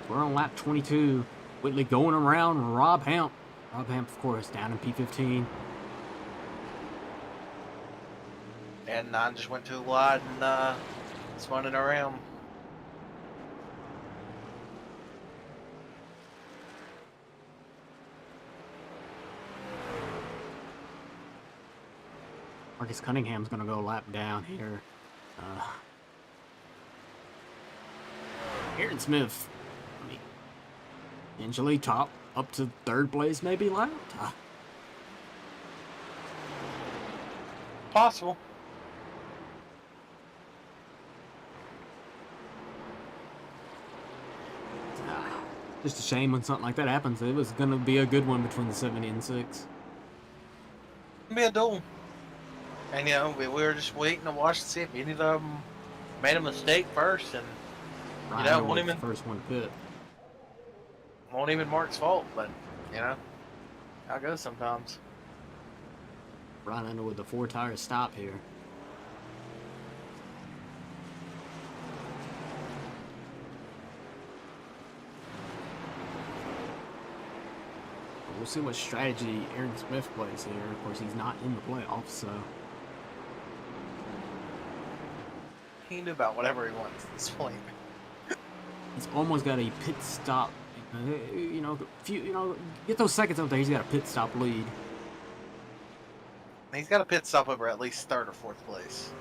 We're on lap 22. Whitley going around Rob Hamp. Rob Hamp, of course, down in P15. And 9 just went too wide and spun it around. Marcus Cunningham's going to go lap down here. Aaron Smith, potentially top up to 3rd place, maybe lap. Possible. Just a shame when something like that happens. It was going to be a good one between the 70 and 6. Be a duel. And, you know, we were just waiting to watch to see if any of them made a mistake first. And, Ryan you know, won't the first one to pit. Won't even Mark's fault, but, you know, how it goes sometimes. Ryan Underwood, the 4-tire stop here. We'll see what strategy Aaron Smith plays here. Of course, he's not in the playoffs, so. He can do about whatever he wants at this point. He's almost got a pit stop. You know, get those seconds up there. He's got a pit stop lead. He's got a pit stop over at least 3rd or 4th place.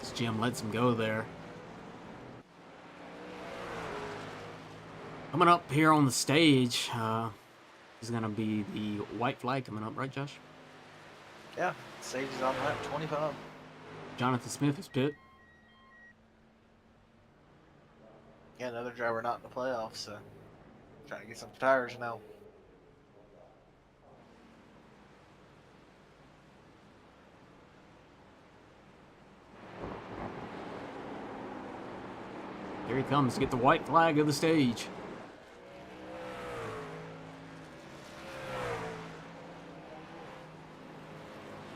This Jim lets him go there. Coming up here on the stage is going to be the white flag coming up, right, Josh? Yeah, stage is on lap 25. Jonathan Smith is pit. Yeah, another driver not in the playoffs, so trying to get some tires now. Here he comes to get the white flag of the stage.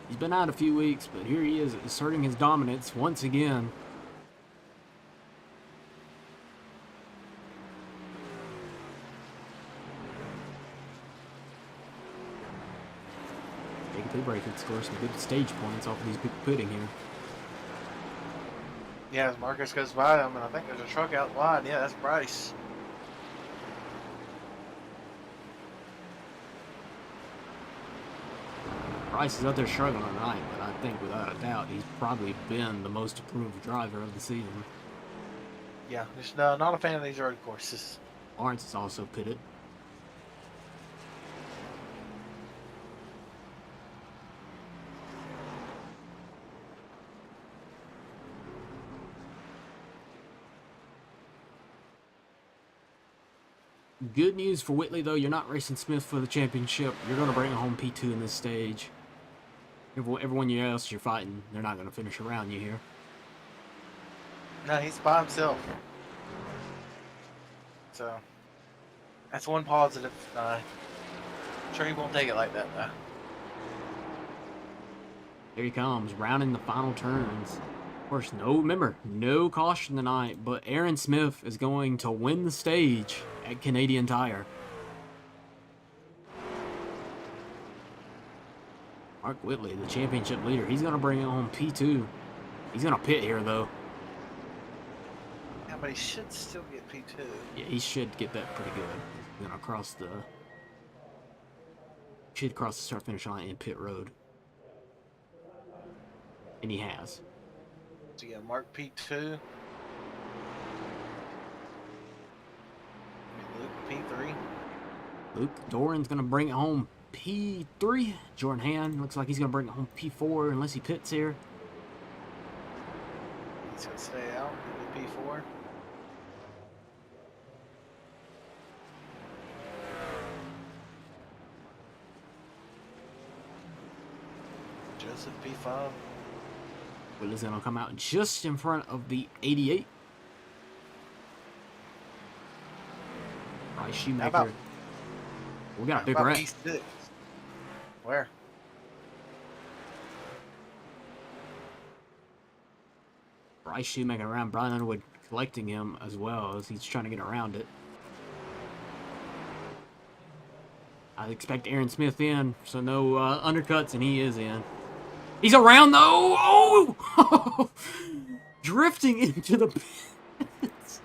He's been out a few weeks, but here he is asserting his dominance once again. Take a pit break and score some good stage points off of these people pitting here. Yeah, as Marcus goes by him, and I think there's a truck out wide. Yeah, that's Bryce. Bryce is out there struggling tonight, but I think without a doubt he's probably been the most improved driver of the season. Yeah, just not a fan of these road courses. Lawrence is also pitted. Good news for Whitley, though. You're not racing Smith for the championship. You're going to bring home P2 in this stage. Everyone else you're fighting, they're not going to finish around you here. No, he's by himself. So, That's one positive. Sure he won't take it like that, though. Here he comes, rounding the final turns. Of course, remember, no caution tonight, but Aaron Smith is going to win the stage at Canadian Tire. Mark Whitley, the championship leader, he's going to bring it home P2. He's going to pit here, though. Yeah, but he should still get P2. Yeah, he should get that pretty good. He's going to cross the... Should cross the start-finish line in pit road. And he has. So you got Mark P2. Luke P3. Luke Doran's going to bring it home P3. Jordan Hand looks like he's going to bring it home P4 unless he pits here. He's going to stay out. P4. Joseph P5. Whitley's going to come out just in front of the 88. Bryce Shoemaker. We got a big wreck. P6. Where? Bryce Shoemaker around. Brian Underwood collecting him as well as he's trying to get around it. I expect Aaron Smith in, so no undercuts, and he is in. He's around though. Oh! Drifting into the pits.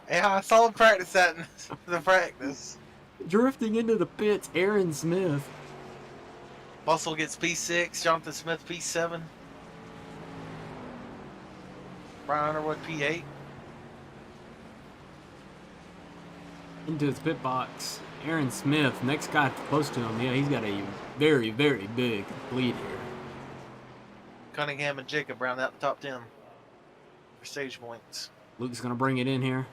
Yeah, I saw him practice that in the practice. Drifting into the pits, Aaron Smith. Bustle gets P6, Jonathan Smith P7. Brian Underwood P8. Into his pit box. Aaron Smith, next guy close to him. Yeah, he's got a very, very big lead here. Cunningham and Jacob round out the top 10 for stage points. Luke's going to bring it in here.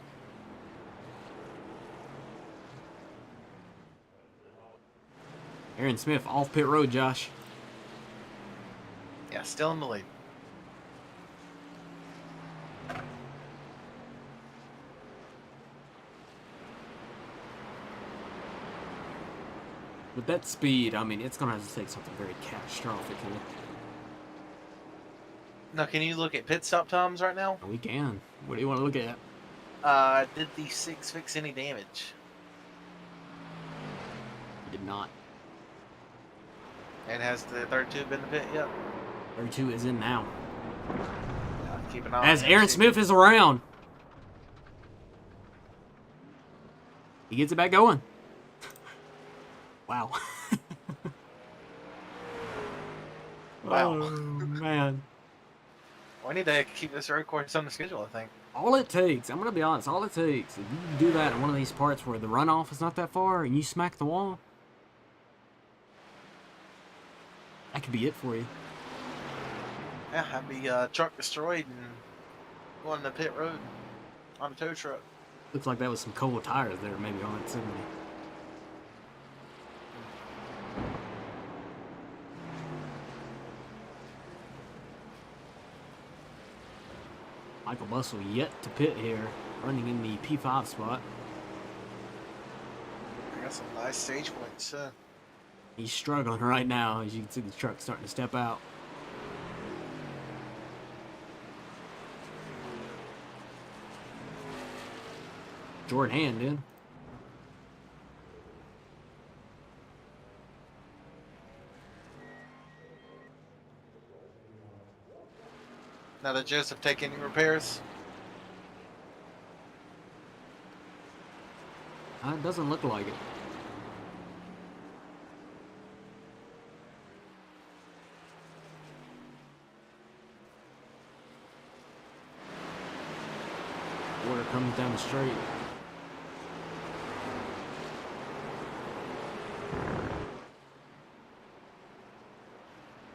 Aaron Smith off pit road, Josh. Yeah, still in the lead. With that speed, I mean, it's going to have to take something very catastrophic here. Now, can you look at pit stop times right now? We can. What do you want to look at? Did the 6 fix any damage? He did not. And has the 32 been in the pit yet? 32 is in now. Yeah, keep an eye As on him, Aaron see. Smith is around. He gets it back going. Wow. Wow. Oh, man. We need to keep this road course on the schedule, I think. All it takes, I'm going to be honest, all it takes, if you do that in one of these parts where the runoff is not that far and you smack the wall, that could be it for you. Yeah, have the truck destroyed and going to pit road on a tow truck. Looks like that was some cold tires there, maybe on it, 70. Michael Bustle yet to pit here, running in the P5 spot. I got some nice stage points. He's struggling right now, as you can see the truck starting to step out. Jordan Hand in. Now, did Joseph take any repairs? It doesn't look like it. Water comes down the straight.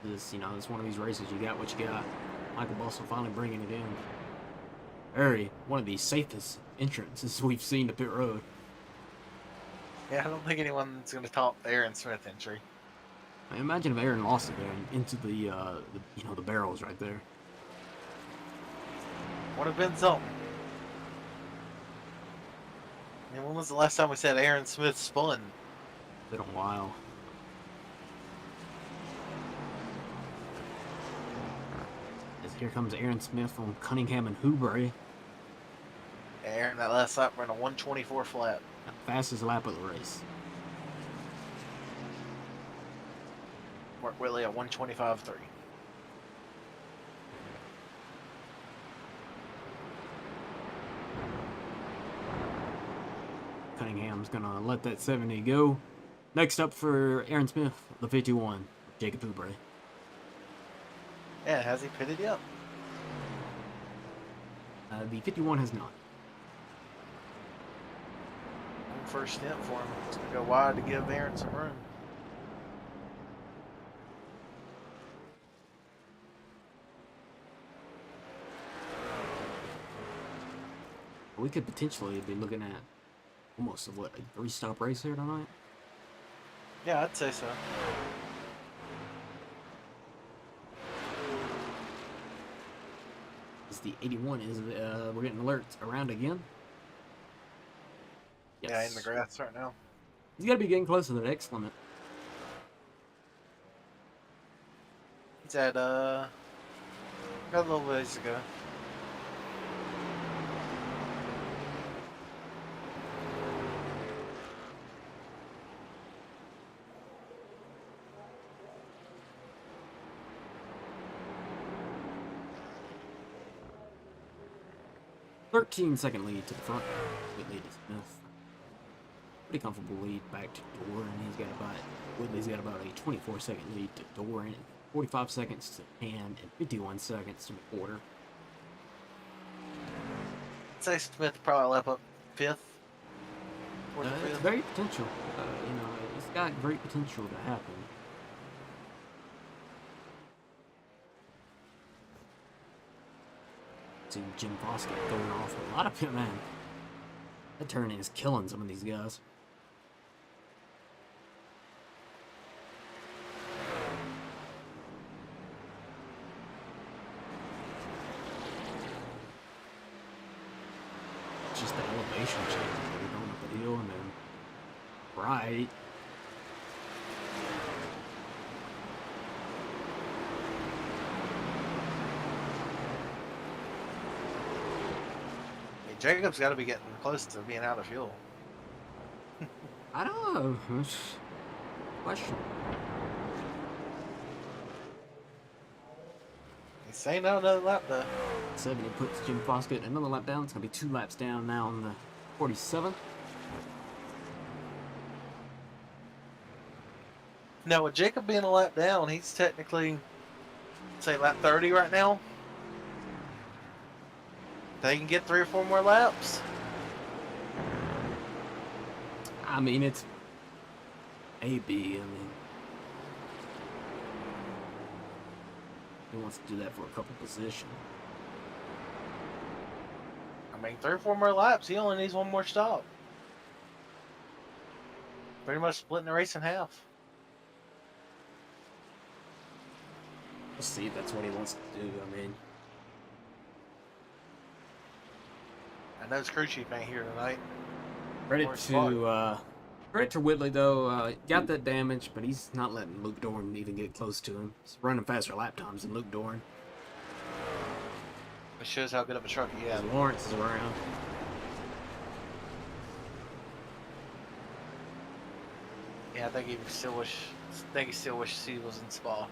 This, it's one of these races. You got what you got. Michael Bustle finally bringing it in. One of the safest entrances we've seen to pit road. Yeah, I don't think anyone's going to top the Aaron Smith entry. I imagine if Aaron lost it there into the the barrels right there. Would have been something. mean, when was the last time we said Aaron Smith spun? Been a while. As here comes Aaron Smith on Cunningham and Hoobury. Aaron, that last lap ran a 124 flat. Fastest lap of the race. Mark Whitley at 125.3. Cunningham's gonna let that 70 go. Next up for Aaron Smith, the 51, Jacob Hoobury. Yeah, has he pitted yet? The 51 has not. First stint for him. It's going to go wide to give Aaron some room. We could potentially be looking at almost a 3-stop race here tonight. Yeah, I'd say so. As the 81 is, we're getting alerts around again. Yes. Yeah, in the grass right now. He's got to be getting close to the X limit. He's at, got a little ways to go. Thirteen-second lead to the front. Good lead to Smith. Pretty comfortable lead back to Dorr, and Whitley's got about a 24-second lead to Dorr, and 45 seconds to Hand, and 51 seconds to McWhorter. I'd say Smith probably lap up fifth. It's very potential. It's got great potential to happen. See Jim Foskett going off a lot of pit, man. That turn is killing some of these guys. It's just the elevation change. They're going up the hill and then right. Jacob's got to be getting close to being out of fuel. I don't know. Question. He's saying no another lap though. 70 puts Jim Foskett another lap down. It's going to be 2 laps down now on the 47. Now with Jacob being a lap down, he's technically, say, lap 30 right now. They can get 3 or 4 more laps. I mean, it's AB. I mean, he wants to do that for a couple positions. I mean, 3 or 4 more laps. He only needs 1 more stop. Pretty much splitting the race in half. We'll see if that's what he wants to do. I mean, I know his crew chief ain't here tonight. credit to Whitley though. Got that damage, but he's not letting Luke Dorn even get close to him. He's running faster lap times than Luke Dorn. It shows how good of a truck he has. Lawrence is around. Yeah, I think he still wishes he was in Spa.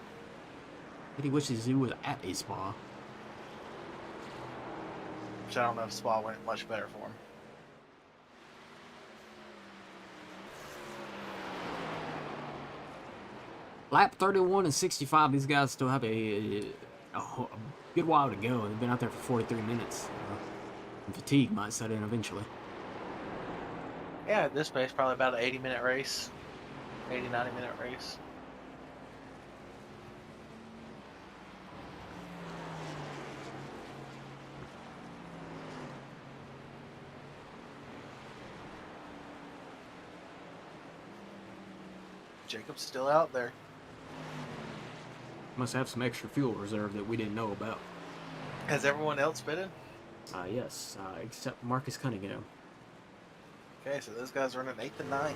But he wishes he was at a Spa. Which I don't know if Spa went much better for him. Lap 31 and 65, these guys still have a good while to go. They've been out there for 43 minutes. And fatigue might set in eventually. Yeah, at this pace, probably about an 80-minute race. 80-90-minute race. Jacob's still out there. Must have some extra fuel reserve that we didn't know about. Has everyone else pitted? Yes, except Marcus Cunningham. Okay, so those guys are running 8th and 9th.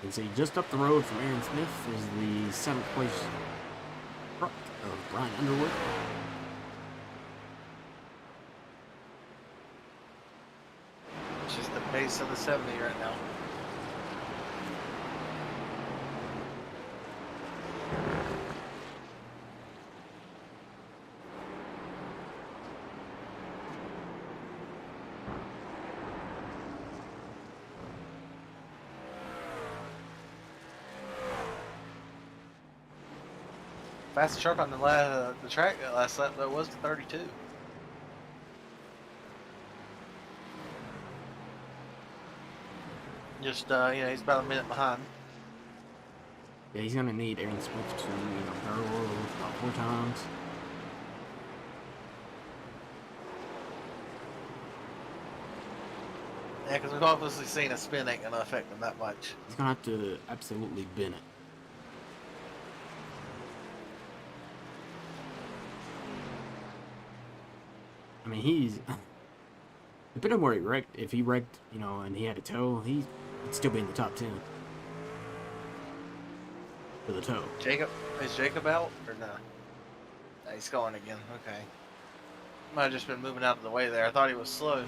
You can see just up the road from Aaron Smith is the 7th place truck of Brian Underwood. It's just the pace of the 70 right now. Fastest truck on the track last lap though was the 32. Just he's about a minute behind. Yeah, he's gonna need Aaron Smith to, barrel about 4 times. Yeah, because we've obviously seen a spin ain't gonna affect him that much. He's gonna have to absolutely bin it. I mean, he's depending on where he wrecked. If he wrecked, and he had a tow, he'd still be in the top 10 for the tow. Is Jacob out or no? No, he's going again. Okay. Might have just been moving out of the way there. I thought he was slow.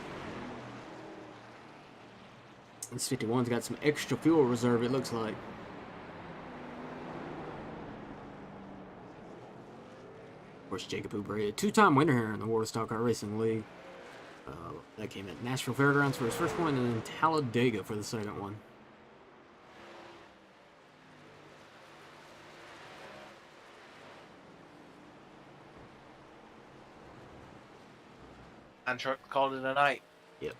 This 51's got some extra fuel reserve, it looks like. Of course, Jacob Oubre, a 2-time winner here in the World Stock Car Racing League. That came at Nashville Fairgrounds for his first one, and then Talladega for the second one. And truck called it a night. Yep.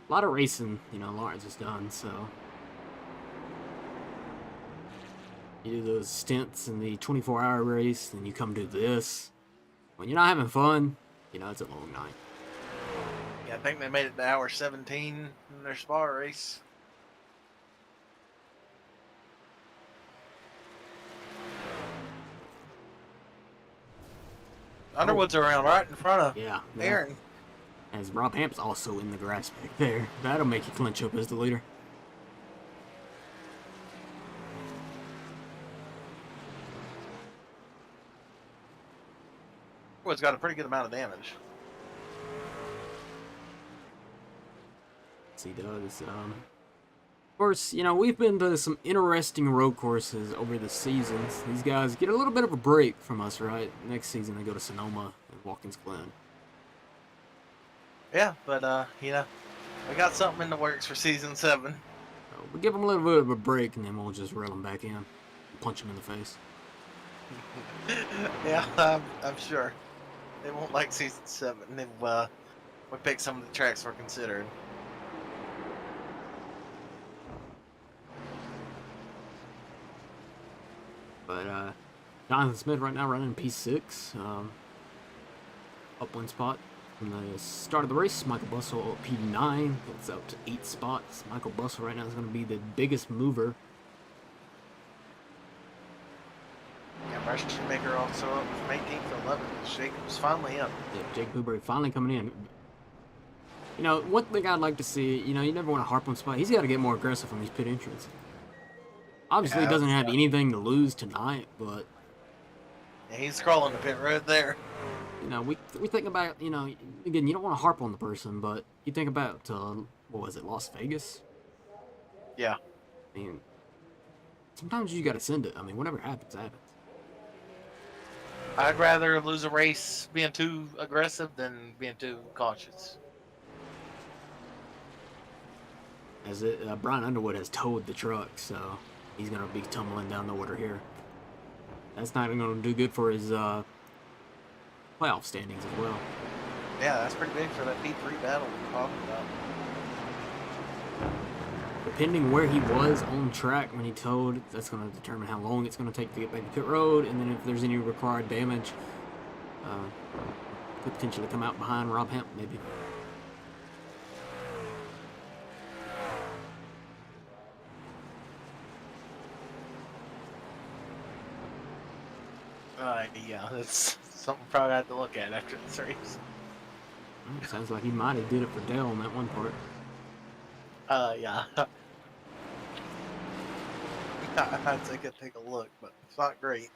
A lot of racing, Lawrence has done, so. You do those stints in the 24-hour race, then you come do this. When you're not having fun, it's a long night. Yeah, I think they made it to hour 17 in their spa race. Underwood's around right in front of Aaron. As Rob Hamp's also in the grass back there. That'll make you clinch up as the leader. Underwood's got a pretty good amount of damage. Yes, he does. Of course, we've been to some interesting road courses over the seasons. These guys get a little bit of a break from us, right? Next season they go to Sonoma and Watkins Glen. Yeah, but we got something in the works for season 7. So we'll give them a little bit of a break, and then we'll just reel them back in, and punch them in the face. Yeah, I'm sure they won't like season 7 if we pick some of the tracks we're considering. But Jonathan Smith right now running P6, up 1 spot from the start of the race. Michael Bussell at P9, it's up to 8 spots. Michael Bussell right now is going to be the biggest mover. Yeah, Bryce Shoemaker also up from 18th to 11th. Jacob's finally up. Yeah, Jake Oubre finally coming in. One thing I'd like to see, you never want to harp on spot. He's got to get more aggressive on these pit entries. Obviously, he doesn't have anything to lose tonight, but yeah, he's crawling the pit road there. We think about, again, you don't want to harp on the person, but you think about, what was it, Las Vegas? Yeah. I mean, sometimes you got to send it. I mean, whatever happens, happens. I'd rather lose a race being too aggressive than being too cautious. As Brian Underwood has towed the truck, so he's going to be tumbling down the order here. That's not going to do good for his playoff standings as well. Yeah, that's pretty big for that P3 battle we're talking about. Depending where he was on track when he towed, that's going to determine how long it's going to take to get back to pit road, and then if there's any required damage, could potentially come out behind Rob Hemp, maybe. Yeah, that's something probably I have to look at after this race. Sounds like he might have did it for Dale on that one part. Yeah. I'd take a look, but it's not great.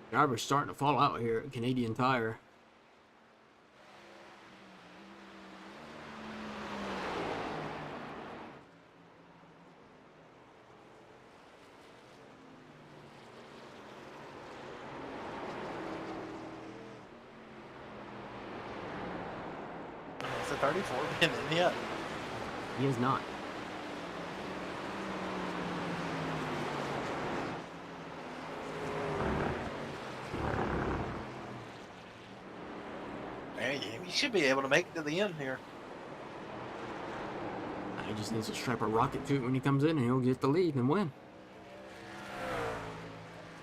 Driver's starting to fall out here at Canadian Tire. Is the 34 been in yet? He is not. Hey, you should be able to make it to the end here. He just needs to strap a rocket to it when he comes in, and he'll get the lead and win.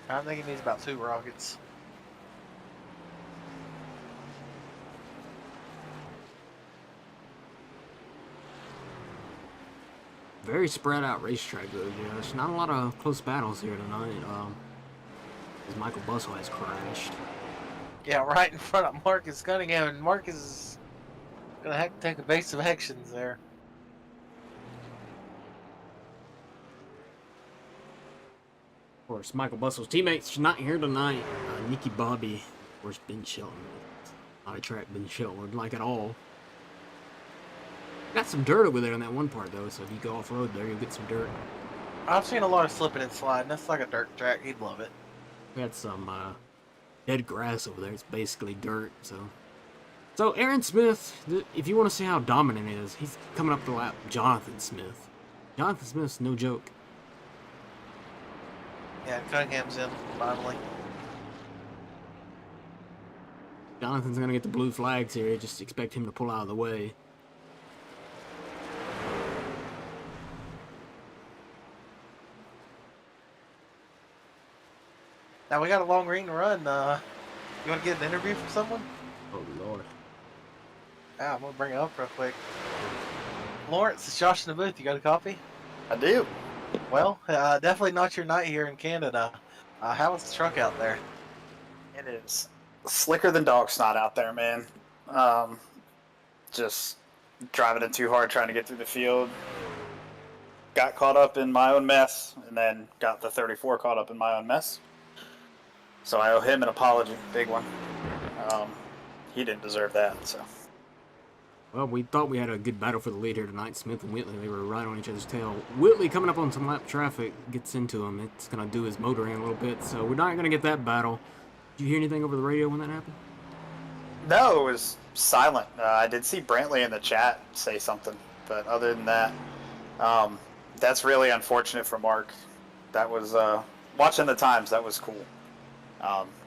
I think he needs about 2 rockets. Very spread out racetrack though, Josh. Not a lot of close battles here tonight. As Michael Bussell has crashed. Yeah, right in front of Marcus Cunningham, and Marcus is gonna have to take evasive actions there. Of course, Michael Bussell's teammates not here tonight. Nicky Bobby, of course, Ben Shelton. Not a track Ben Shelton, like at all. Got some dirt over there on that one part though, so if you go off road there, you'll get some dirt. I've seen a lot of slipping and sliding. That's like a dirt track. He'd love it. We got some dead grass over there. It's basically dirt. So Aaron Smith, if you want to see how dominant he is, he's coming up the lap. Jonathan Smith. Jonathan Smith's no joke. Yeah, Cunningham's in finally. Jonathan's gonna get the blue flags here. Just expect him to pull out of the way. Now we got a long ring to run. You want to get an interview from someone? Oh Lord. Yeah, I'm gonna bring it up real quick. Lawrence, it's Josh in the booth. You got a copy? I do. Well, definitely not your night here in Canada. How was the truck out there? It is slicker than dog snot out there, man. Just driving it too hard trying to get through the field. Got caught up in my own mess, and then got the 34 caught up in my own mess. So I owe him an apology, big one. He didn't deserve that, so. Well, we thought we had a good battle for the lead here tonight. Smith and Whitley, they were right on each other's tail. Whitley coming up on some lap traffic, gets into him. It's going to do his motor in a little bit, so we're not going to get that battle. Did you hear anything over the radio when that happened? No, it was silent. I did see Brantley in the chat say something, but other than that, that's really unfortunate for Mark. That was, watching the times, that was cool.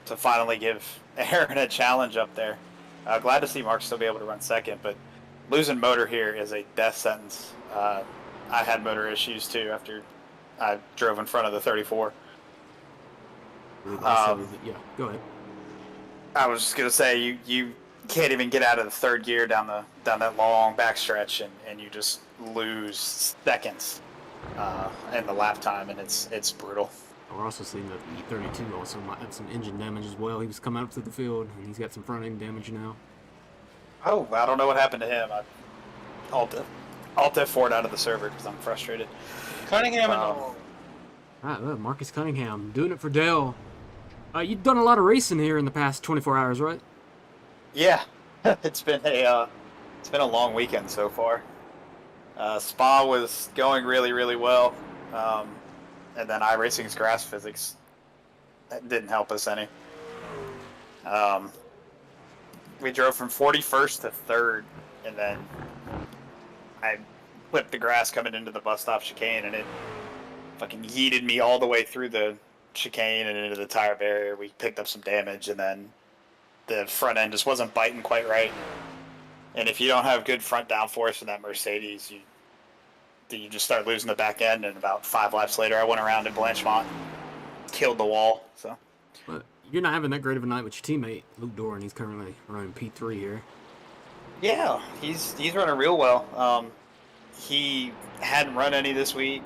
To finally give Aaron a challenge up there. Glad to see Mark still be able to run second, but losing motor here is a death sentence. I had motor issues too after I drove in front of the 34. Yeah, go ahead. I was just gonna say you can't even get out of the third gear down that long backstretch, and you just lose seconds in the lap time, and it's brutal. We're also seeing that E32 also might have some engine damage as well. He was coming up to the field, and he's got some front end damage now. Oh, I don't know what happened to him. Alt F4'd out of the server because I'm frustrated. Cunningham and All right, well, Marcus Cunningham doing it for Dale. You've done a lot of racing here in the past 24 hours, right? Yeah, it's been a long weekend so far. Spa was going really, really well. And then iRacing's grass physics, that didn't help us any. We drove from 41st to 3rd, and then I whipped the grass coming into the bus stop chicane, and it fucking yeeted me all the way through the chicane and into the tire barrier. We picked up some damage, and then the front end just wasn't biting quite right. And if you don't have good front downforce in that Mercedes, you just start losing the back end, and about 5 laps later, I went around in Blanchemont, killed the wall. So, But you're not having that great of a night with your teammate Luke Doran. He's currently running P3 here. yeah, he's running real well. He hadn't run any this week.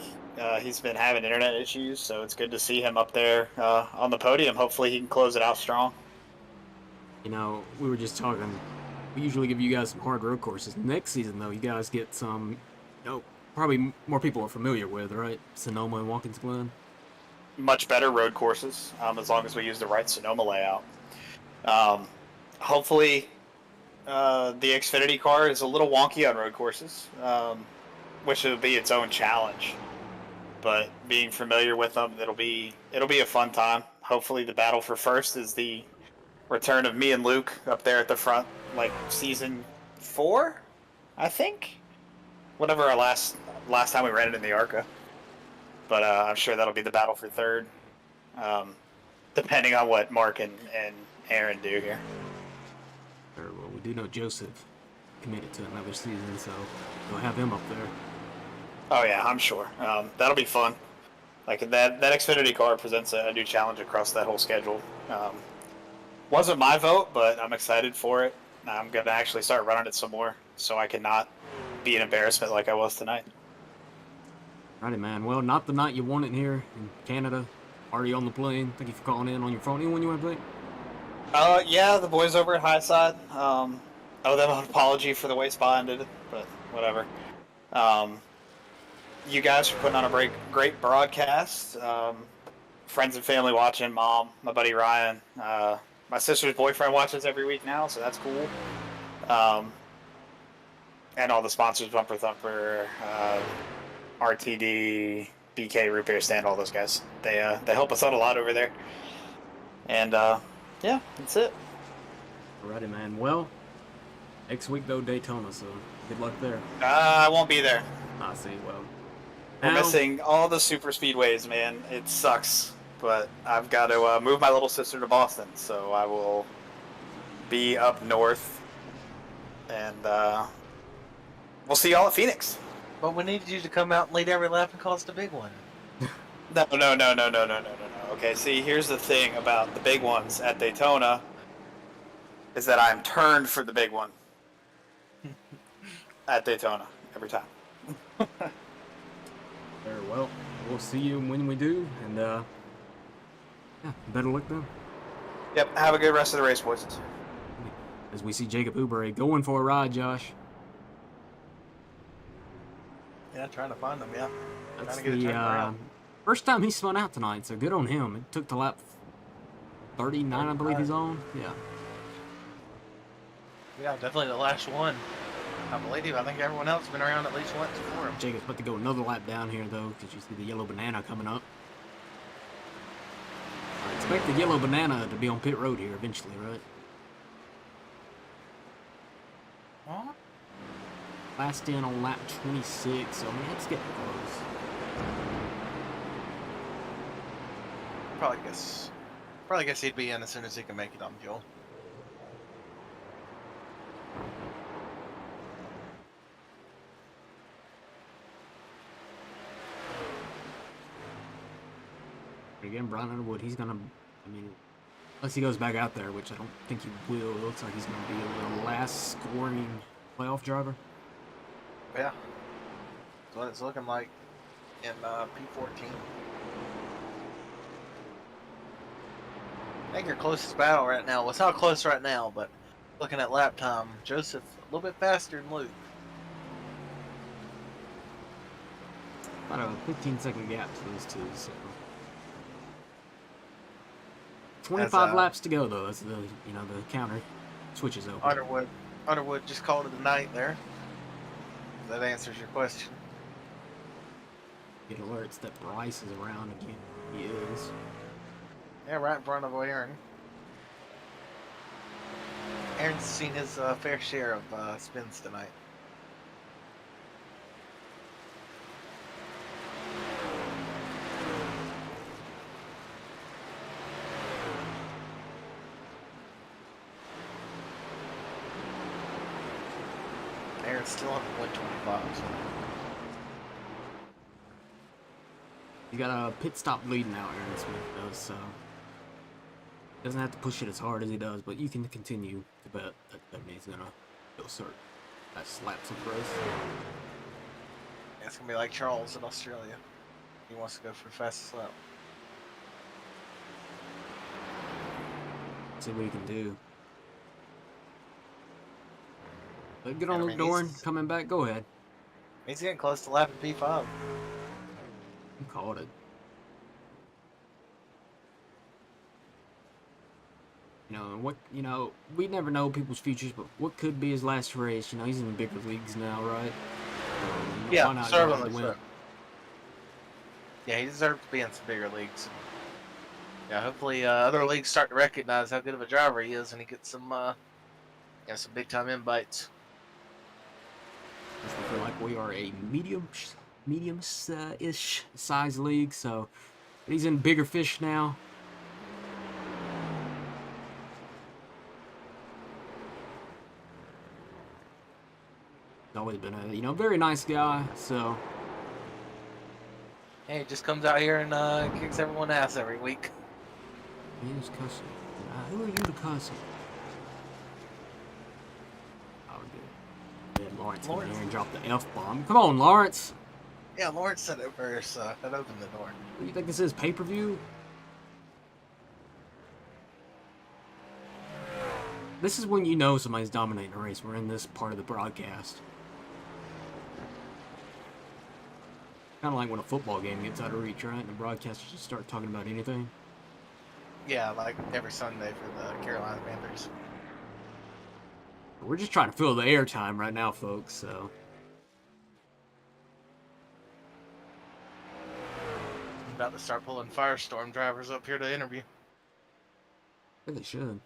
He's been having internet issues, so it's good to see him up there on the podium. Hopefully he can close it out strong. You know, we were just talking. We usually give you guys some hard road courses. Next season, though, you guys get some, probably more people are familiar with, right? Sonoma and Watkins Glen. Much better road courses, as long as we use the right Sonoma layout. Hopefully, the Xfinity car is a little wonky on road courses, which will be its own challenge. But being familiar with them, it'll be a fun time. Hopefully, the battle for first is the return of me and Luke up there at the front, like season 4, I think. Whatever our last time we ran it in the ARCA. But I'm sure that'll be the battle for third, depending on what Mark and Aaron do here. Or, well, we do know Joseph committed to another season, so we'll have him up there. Oh yeah, I'm sure. That'll be fun. Like that Xfinity car presents a new challenge across that whole schedule. Wasn't my vote, but I'm excited for it. I'm gonna actually start running it some more, so I can not be an embarrassment like I was tonight. Righty, man. Well, not the night you want it here in Canada. Already on the plane. Thank you for calling in on your phone. Anyone you want to play? Yeah, the boys over at Highside. Owe them an apology for the way Spa ended it, but whatever. You guys are putting on a great broadcast. Friends and family watching. Mom, my buddy Ryan. My sister's boyfriend watches every week now, so that's cool. And all the sponsors, Bumper Thumper, RTD, BK, Root Beer Stand, all those guys. They help us out a lot over there. And yeah, that's it. Alrighty, man. Well, next week, though, Daytona, so good luck there. I won't be there. I see. Well, We're now, missing all the super speedways, man. It sucks. But I've got to move my little sister to Boston, so I will be up north. And we'll see y'all at Phoenix. But we need you to come out and lead every lap and call us the big one. No. Okay, see, here's the thing about the big ones at Daytona is that I'm turned for the big one at Daytona every time. Very well. We'll see you when we do, and yeah, better luck then. Yep, have a good rest of the race, boys. As we see Jacob Oubre going for a ride, Josh. Yeah, trying to find them, yeah. That's Trying to get it turned around. first time he spun out tonight, so good on him. It took to lap 39, I believe he's on. Yeah. Yeah, definitely the last one. I believe. I think everyone else has been around at least once before him. Jacob's about to go another lap down here, though, because you see the yellow banana coming up. I expect the yellow banana to be on pit road here eventually, right? What? Last in on lap 26, so I mean, it's getting close. Probably guess he'd be in as soon as he can make it on fuel. Again, Brian Underwood, he's gonna, I mean, unless he goes back out there, which I don't think he will, it looks like he's gonna be the last scoring playoff driver. Yeah. That's what it's looking like in P14. I think your closest battle right now, well, it's not close right now, but looking at lap time, Joseph a little bit faster than Luke. About a 15-second gap to those two, so. 25 laps to go, though. That's the counter switches over. Underwood just called it a night there. That answers your question. Get alerts that Bryce is around again. He is. Yeah, right in front of Aaron. Aaron's seen his fair share of spins tonight. Aaron's still on the 125. So. You got a pit stop lead now, Aaron Smith does, so doesn't have to push it as hard as he does, but you can continue to bet that he's gonna go start that slaps of race. Yeah, it's gonna be like Charles in Australia. He wants to go for the fastest lap. See what he can do. But good And, on I Luke mean, Dorn coming back. Go ahead. He's getting close to lapping P5. You called it. We never know people's futures, but what could be his last race? He's in bigger leagues now, right? Yeah, why not go out certainly to win? so. Yeah, he deserves to be in some bigger leagues. Yeah, hopefully other leagues start to recognize how good of a driver he is, and he gets some big time invites. I feel like we are a medium-ish size league, so he's in bigger fish now. He's always been a very nice guy. So Hey, he just comes out here and kicks everyone's ass every week. he is cussing. Who are you to cuss? Oh, good. Yeah, Lawrence came in here and dropped the F-bomb. Come on, Lawrence. Yeah, Lawrence said it first, so that opened the door. What do you think this is? Pay-per-view? This is when you know somebody's dominating a race. We're in this part of the broadcast. Kind of like when a football game gets out of reach, right? And the broadcasters just start talking about anything. Yeah, like every Sunday for the Carolina Panthers. We're just trying to fill the airtime right now, folks, so... I'm about to start pulling Firestorm drivers up here to interview. I think they should.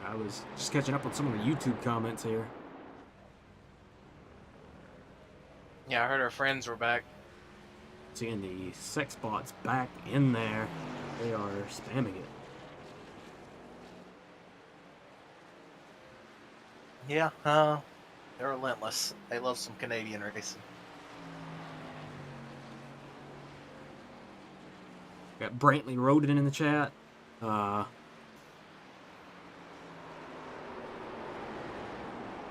I was just catching up on some of the YouTube comments here. Yeah, I heard our friends were back. Seeing the sex bots back in there. They are spamming it. Yeah, they're relentless. They love some Canadian racing. Got Brantley Roden in the chat.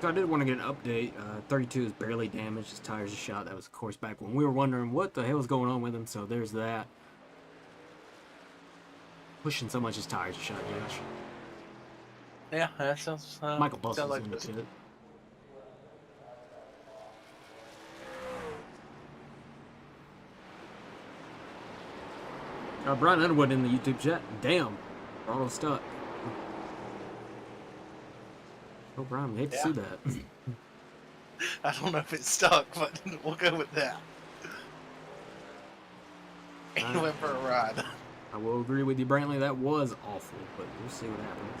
So I did want to get an update. 32 is barely damaged. His tires are shot. That was, of course, back when we were wondering what the hell was going on with him. So there's that. Pushing so much his tires are shot, Josh. Yeah, that sounds. Michael Buss sounds was like in the this. pit. Brian Underwood in the YouTube chat. Damn. Ronald stuck. Oh, Brian, we hate to see that. I don't know if it's stuck, but we'll go with that. He went for a ride. I will agree with you, Brantley. That was awful, but we'll see what happens.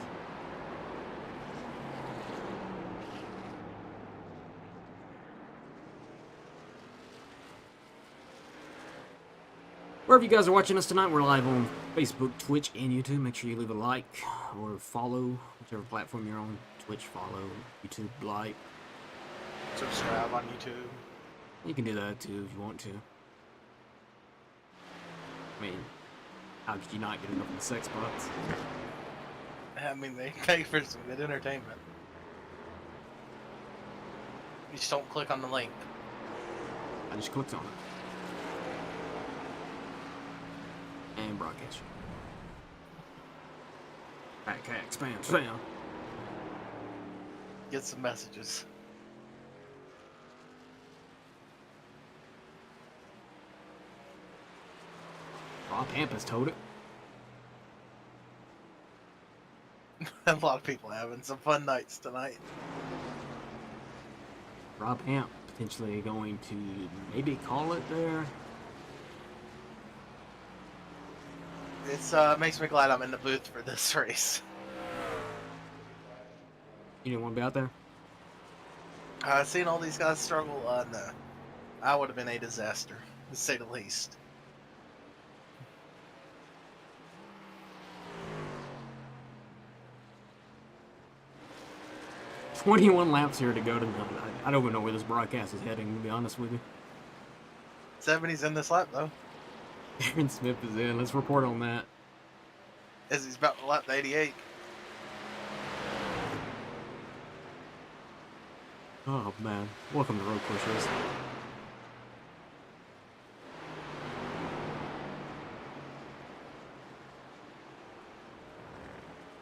Wherever you guys are watching us tonight, we're live on Facebook, Twitch, and YouTube. Make sure you leave a like or follow whichever platform you're on. Twitch, follow, YouTube, like. Subscribe on YouTube. You can do that too if you want to. I mean, how could you not get enough of the sex bots? I mean, they pay for some good entertainment. You just don't click on the link. I just clicked on it. And broadcast. Cat, spam. Get some messages. Rob Hampus told it. A lot of people having some fun nights tonight. Rob Hamp potentially going to maybe call it there. It's makes me glad I'm in the booth for this race. You didn't want to be out there? Seeing all these guys struggle, no. I would have been a disaster, to say the least. 21 laps here to go tonight. I don't even know where this broadcast is heading, to be honest with you. 70's in this lap, though. Aaron Smith is in. Let's report on that. As he's about to lap the 88. Oh, man. Welcome to Road Course Racing.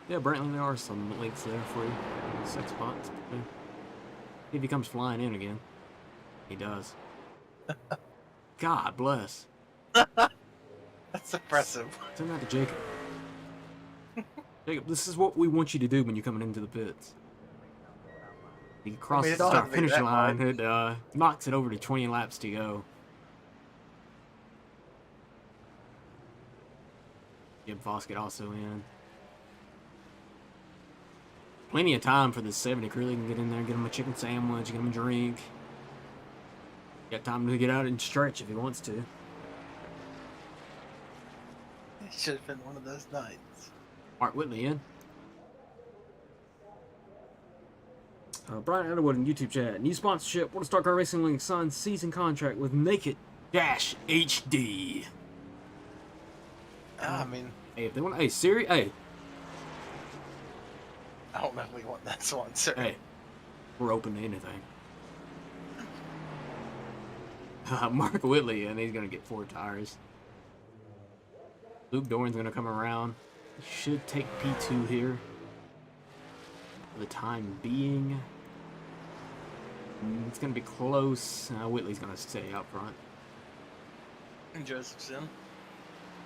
Yeah, Brantley, there are some links there for you. 6 spots. Yeah. If he comes flying in again. He does. God bless. That's impressive. Send that to Jacob. Jacob, this is what we want you to do when you're coming into the pits. You cross the start finish line, it knocks it over to 20 laps to go. Jim Foskett also in. Plenty of time for this 70 crew. They can get in there, get him a chicken sandwich, get him a drink. Got time to get out and stretch if he wants to. It should have been one of those nights. Mark Whitley in. Brian Underwood in YouTube chat. New sponsorship. Want to start Car Racing Link signed season contract with Naked Dash HD. I mean, Hey, if they want, hey Siri, hey, I don't know if we want that sponsor. hey, we're open to anything. Mark Whitley, and he's gonna get 4 tires. Luke Doran's gonna come around. He should take P2 here for the time being. It's gonna be close. Whitley's gonna stay out front. And Joseph's in.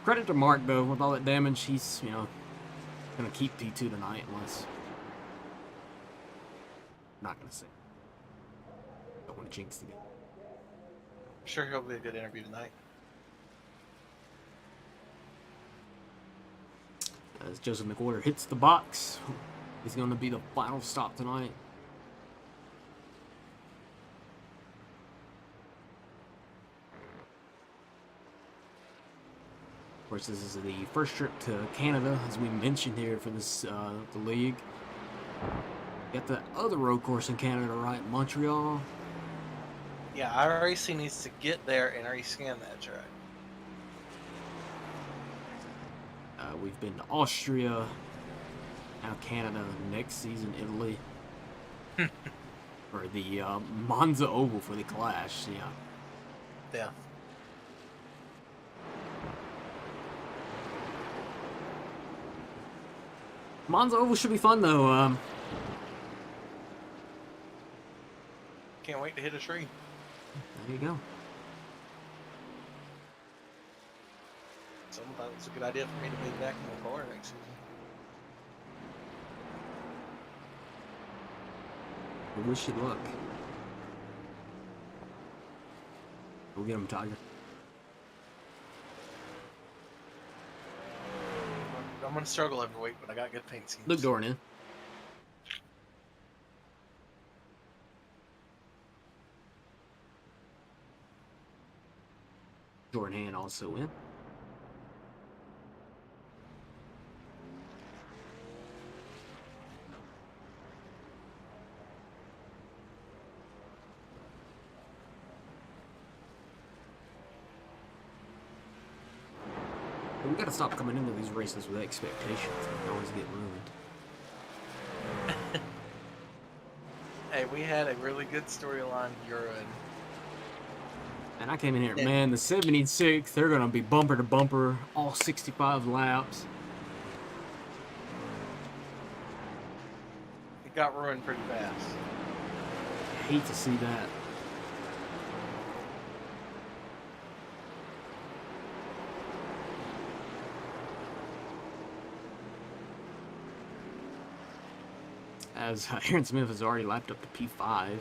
Credit to Mark though, with all that damage, he's gonna keep P2 tonight unless. Not gonna say. Don't want to jinx the game. I'm sure he'll be a good interview tonight. As Joseph McWhorter hits the box, he's going to be the final stop tonight. Of course, this is the first trip to Canada, as we mentioned here for this the league. Got the other road course in Canada, right? Montreal. Yeah, iRacing needs to get there and rescan that track. We've been to Austria, now Canada, next season Italy. For the Monza Oval for the Clash, yeah. Yeah. Monza Oval should be fun though. Can't wait to hit a tree. There you go. Someone thought it was a good idea for me to be back in the car next season. I wish you luck. Go get him, Tiger. I'm gonna struggle every week, but I got good paint schemes. Luke Doran in. Jordan Hand also in. We gotta stop coming into these races with expectations. They always get ruined. Hey, we had a really good storyline Euro in. And I came in here, man, the 76, they're gonna be bumper to bumper, all 65 laps. It got ruined pretty fast. I hate to see that. As Aaron Smith has already lapped up to P5.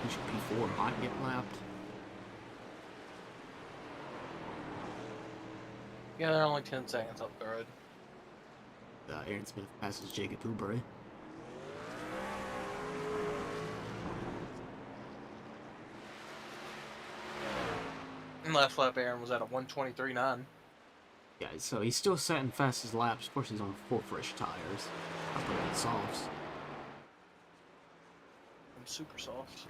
P4 might get lapped. Yeah, they're only 10 seconds up the road. Aaron Smith passes Jacob Oubre. And last lap, Aaron was at a 1:23.9. Yeah, so he's still setting fastest laps. Of course, he's on 4 fresh tires. I'll put it in softs. Some super sauce.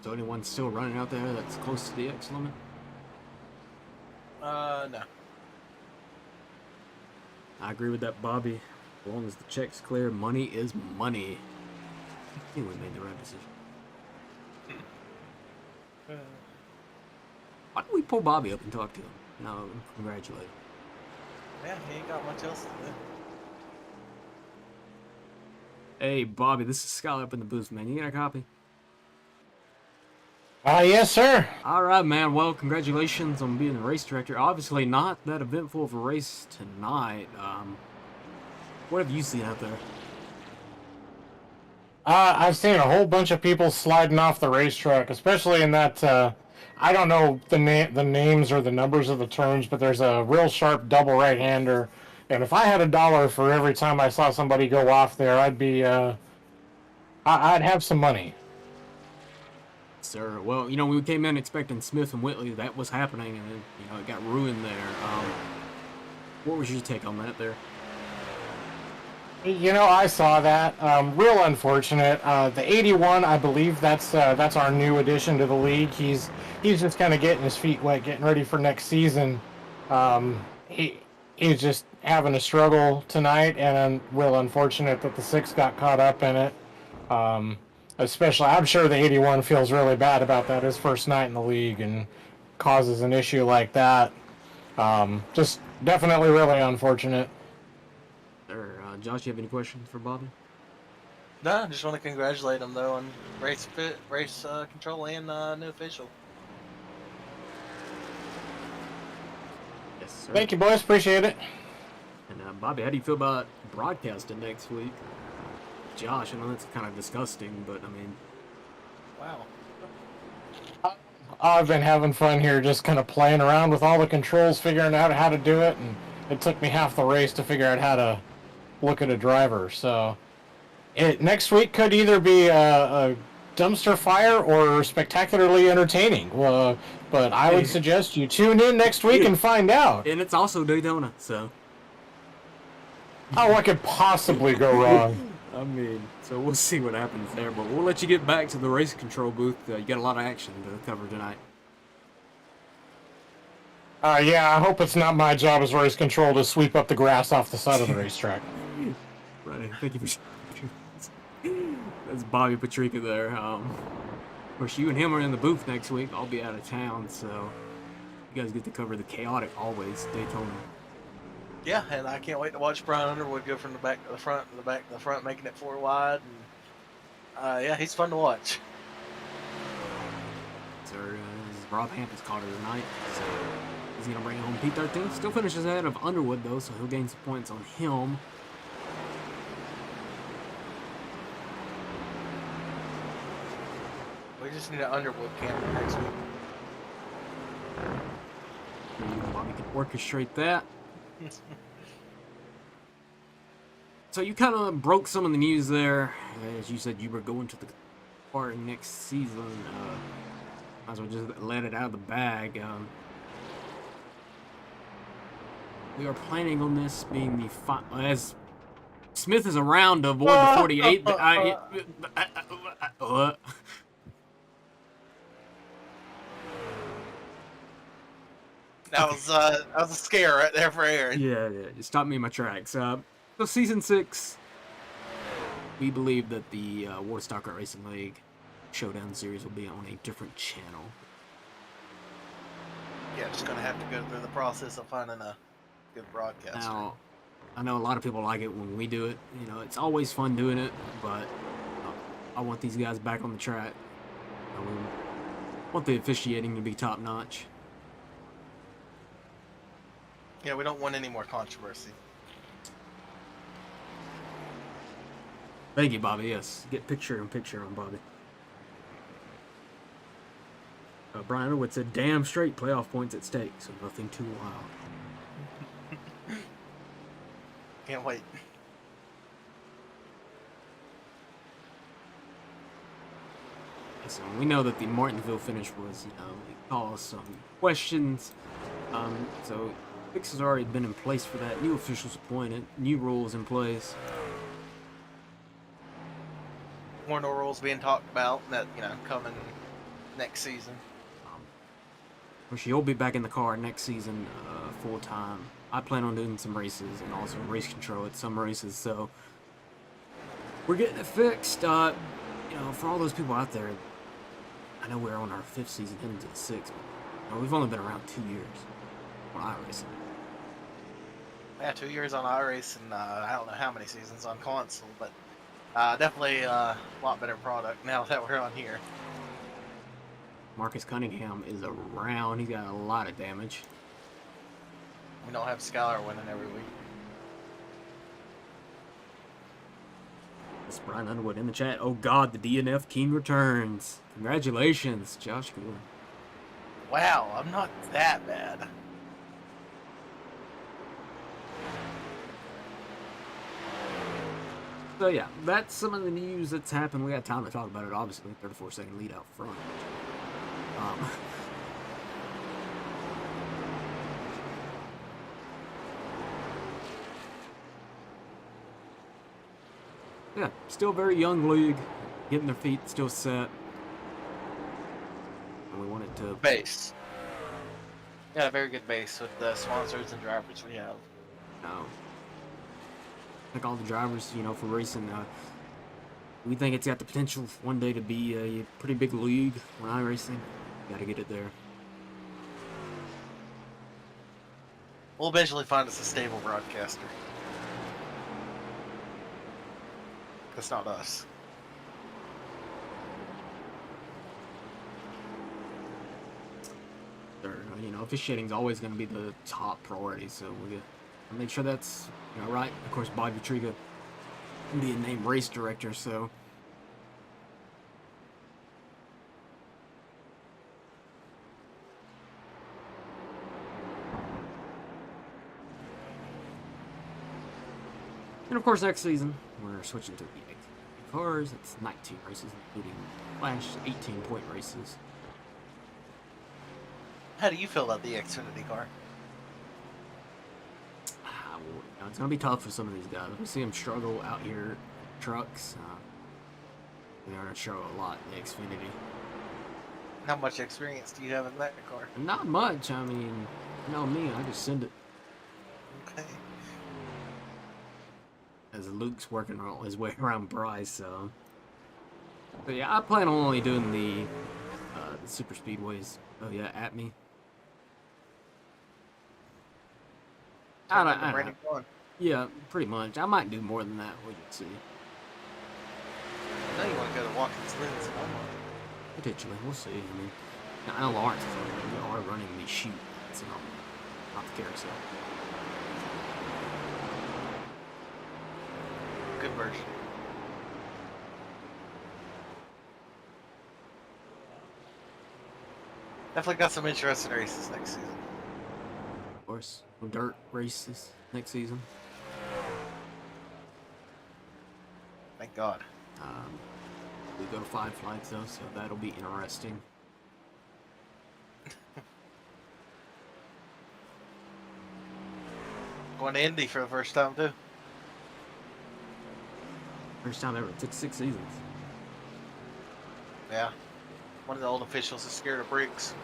So anyone still running out there that's close to the X limit? No. I agree with that, Bobby. As long as the check's clear, money is money. I think we made the right decision. Why don't we pull Bobby up and talk to him? No, congratulate him. Yeah, he ain't got much else to do. Hey, Bobby, this is Scott up in the booth, man. You got a copy? Yes, sir. All right, man. Well, congratulations on being the race director. Obviously, not that eventful of a race tonight. What have you seen out there? I've seen a whole bunch of people sliding off the racetrack, especially in that, I don't know the names or the numbers of the turns, but there's a real sharp double right-hander. And if I had $1 for every time I saw somebody go off there, I'd have some money. Sir, well, we came in expecting Smith and Whitley. That was happening, and then, it got ruined there. What was your take on that there? I saw that. Real unfortunate. The 81, I believe that's our new addition to the league. He's just kind of getting his feet wet, getting ready for next season. He's just having a struggle tonight, and real unfortunate that the 6 got caught up in it. Especially, I'm sure the 81 feels really bad about that, his first night in the league, and causes an issue like that. Just definitely really unfortunate. Sir, Josh, you have any questions for Bobby? No, I just want to congratulate him though on race control and new official. Yes, sir. Thank you, boys. Appreciate it. And Bobby, how do you feel about broadcasting next week? Josh, I know that's kind of disgusting, but I mean... Wow. I've been having fun here, just kind of playing around with all the controls, figuring out how to do it, and it took me half the race to figure out how to look at a driver. So, next week could either be a dumpster fire or spectacularly entertaining. But I would suggest you tune in next week and find out. And it's also Daytona, so... Oh, what could possibly go wrong? I mean, so we'll see what happens there, but we'll let you get back to the race control booth. You got a lot of action to cover tonight. Yeah, I hope it's not my job as race control to sweep up the grass off the side of the racetrack. Right, thank you for... That's Bobby Patrica there. Of course, you and him are in the booth next week. I'll be out of town, so you guys get to cover the chaotic, always, Daytona. Yeah, and I can't wait to watch Brian Underwood go from the back to the front, the back to the front, making it 4 wide. And yeah, he's fun to watch. So Rob Hampton's caught her tonight, so he's gonna bring home P13. Still finishes ahead of Underwood though, so he'll gain some points on him. We just need an Underwood camera next week. Bobby can orchestrate that. So you kind of broke some of the news there. As you said, you were going to the car next season. Might as well just let it out of the bag. We are planning on this being the as Smith is around to avoid the 48. But That was a scare right there for Aaron. Yeah, it stopped me in my tracks. So season 6, we believe that the WOSCRL Racing League Showdown Series will be on a different channel. Yeah, just gonna have to go through the process of finding a good broadcaster. Now, I know a lot of people like it when we do it. It's always fun doing it, but I want these guys back on the track. I want the officiating to be top notch. Yeah, we don't want any more controversy. Thank you, Bobby. Yes, get picture on Bobby. Brian Underwood said, "Damn straight, playoff points at stake, so nothing too wild." Can't wait. So we know that the Martinsville finish was, it caused some questions. So fixes already been in place for that. New officials appointed, new rules in place. More no rules being talked about that coming next season. She'll be back in the car next season, full time. I plan on doing some races and also race control at some races. So we're getting it fixed. For all those people out there, I know we're on our 5th season, heading to the 6th. We've only been around 2 years on iRacing. Yeah, 2 years on iRace and I don't know how many seasons on console, but definitely a lot better product now that we're on here. Marcus Cunningham is around. He's got a lot of damage. We don't have Skylar winning every week. That's Brian Underwood in the chat. Oh God, the DNF king returns. Congratulations, Josh Gould. Wow, I'm not that bad. So yeah, that's some of the news that's happened. We got time to talk about it, obviously. 34-second lead out front. Yeah, still very young league, getting their feet still set. And we wanted to Base. Got a very good base with the sponsors and drivers we have. Like all the drivers, for racing, we think it's got the potential one day to be a pretty big league when iRacing. Got to get it there. We'll eventually find us a stable broadcaster. That's not us. Officiating is always going to be the top priority, so we got to make sure that's right. Of course, Bobby Triga being named race director, so. And of course, next season, we're switching to the Xfinity cars. It's 19 races, including Flash 18-point races. How do you feel about the Xfinity car? It's going to be tough for some of these guys. We see them struggle out here, trucks. They're going to struggle a lot in the Xfinity. How much experience do you have in that car? Not much. I mean, me, I just send it. Okay. As Luke's working his way around Bryce, so. But yeah, I plan on only doing the super speedways. Oh yeah, at me. Yeah, pretty much. I might do more than that. We'll just see. I know you want to go to Watkins Glen's. Potentially, we'll see. I mean, I know Lawrence is we are running the shoot, so not the carousel. Good version. Definitely got some interesting races next season. Of course, some dirt races next season. Thank God. We go to 5 flags though, so that'll be interesting. Going to Indy for the first time too. First time ever. It took 6 seasons. Yeah. One of the old officials is scared of brakes.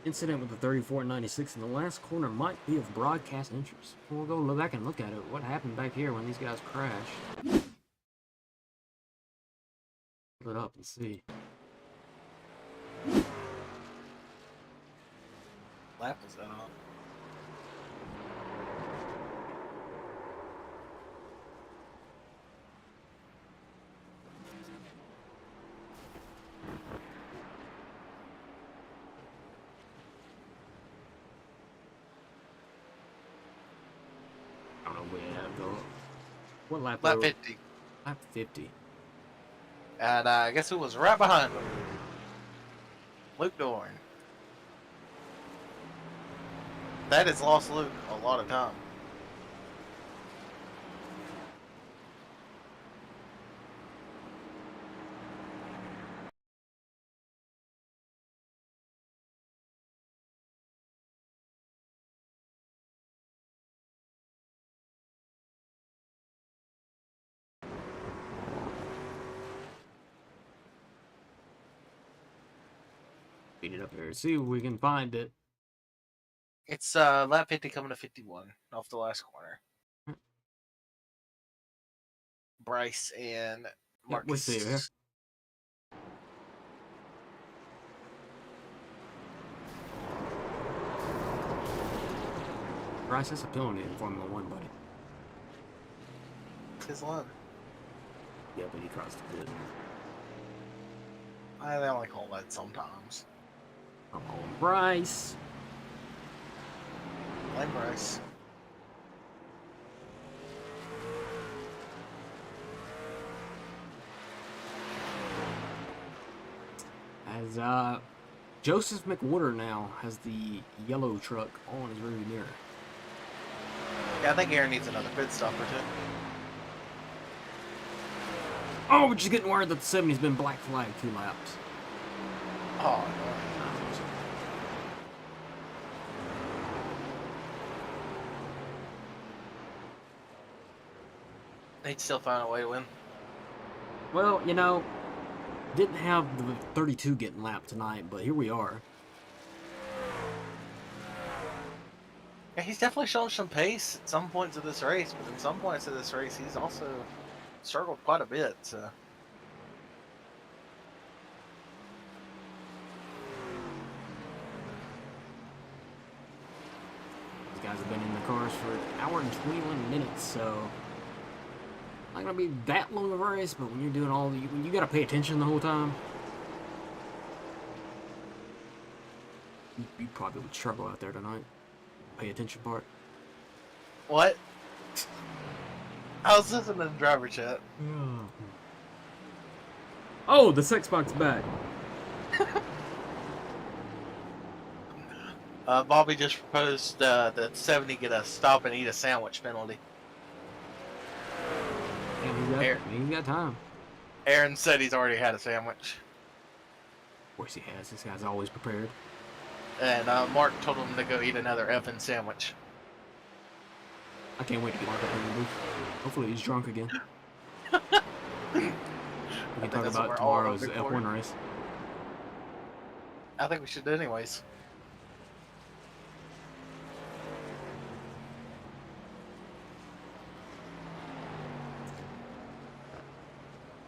Incident with the 3496 in the last corner might be of broadcast interest. We'll go look back and look at it. What happened back here when these guys crashed? Pull it up and see. Lap was that on? I don't know where I have though. What lap? Lap 50. Lap 50. And I guess who was right behind him? Luke Dorn. That has lost Luke a lot of time. speed it up here. See if we can find it. It's lap 50 coming to 51 off the last corner. Bryce and Yep, we'll Marcus. see here. Bryce, that's a penalty in Formula One, buddy. His line. Yeah, but he crossed the pit. They only call that sometimes. I'm on Bryce. Blame Bryce. As Joseph McWhorter now has the yellow truck on his rearview mirror. Yeah, I think Aaron needs another pit stop or two. Oh, we're just getting word that the 70's been black flagged 2 laps. Oh, no. He'd still find a way to win. Well, you know, didn't have the 32 getting lapped tonight, but here we are. Yeah, he's definitely shown some pace at some points of this race, but in some points of this race, he's also struggled quite a bit. So. These guys have been in the cars for an hour and 21 minutes, so not gonna be that long of a race. But when you're doing all the, when you gotta pay attention the whole time, you probably would struggle out there tonight. Pay attention part. What? I was listening to the driver chat. Oh, the sex box back. Bobby just proposed that 70 get a stop and eat a sandwich penalty. And he's got time. Aaron said he's already had a sandwich. Of course he has. This guy's always prepared. And Mark told him to go eat another effing sandwich. I can't wait to get Mark up in the booth. Hopefully he's drunk again. We can talk that's about what we're all tomorrow's looking for. F1 race. I think we should anyways.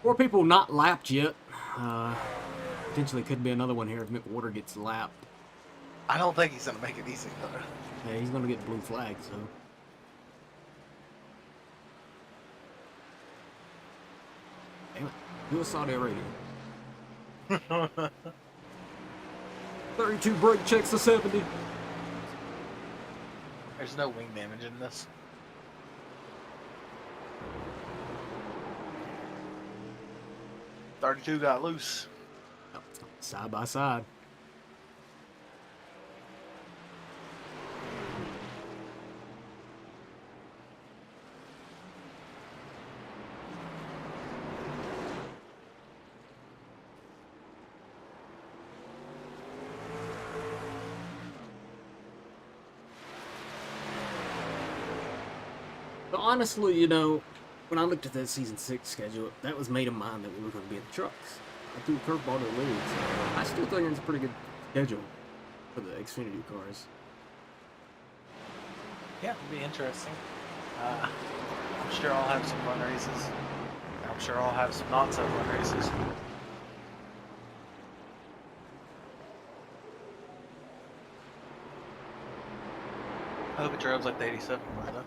Four people not lapped yet. Potentially could be another one here if McWhorter gets lapped. I don't think he's going to make it easy, though. Yeah, he's going to get blue flag, so. Damn it. Do a Saudi Arabia. 32 brake checks to 70. There's no wing damage in this. $32 got loose. Side by side. But honestly, you know, when I looked at that season 6 schedule, that was made in mind that we were going to be in the trucks. I threw a curveball to the lead, so I still think it's a pretty good schedule for the Xfinity cars. Yeah, it'll be interesting. I'm sure I'll have some fun races. I'm sure I'll have some not so fun races. I hope it drives like the 87 car, though.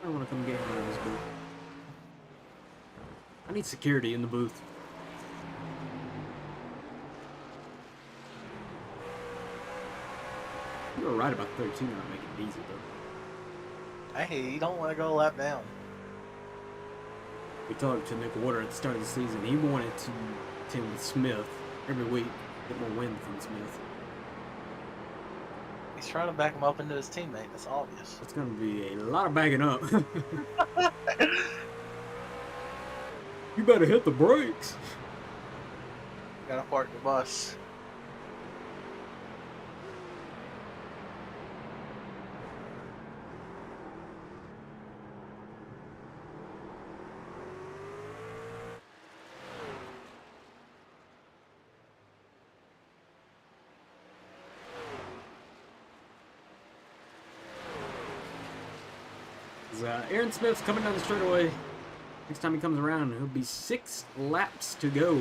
I want to come get me in this booth. I need security in the booth. You were right about 32 not making it easy, though. Hey, you don't want to go a lap down. We talked to McWhorter at the start of the season. He wanted to team with Smith every week, get more wins from Smith. He's trying to back him up into his teammate. That's obvious. It's going to be a lot of backing up. You better hit the brakes. Gotta park the bus. as Aaron Smith's coming down the straightaway. Next time he comes around, it'll be 6 laps to go.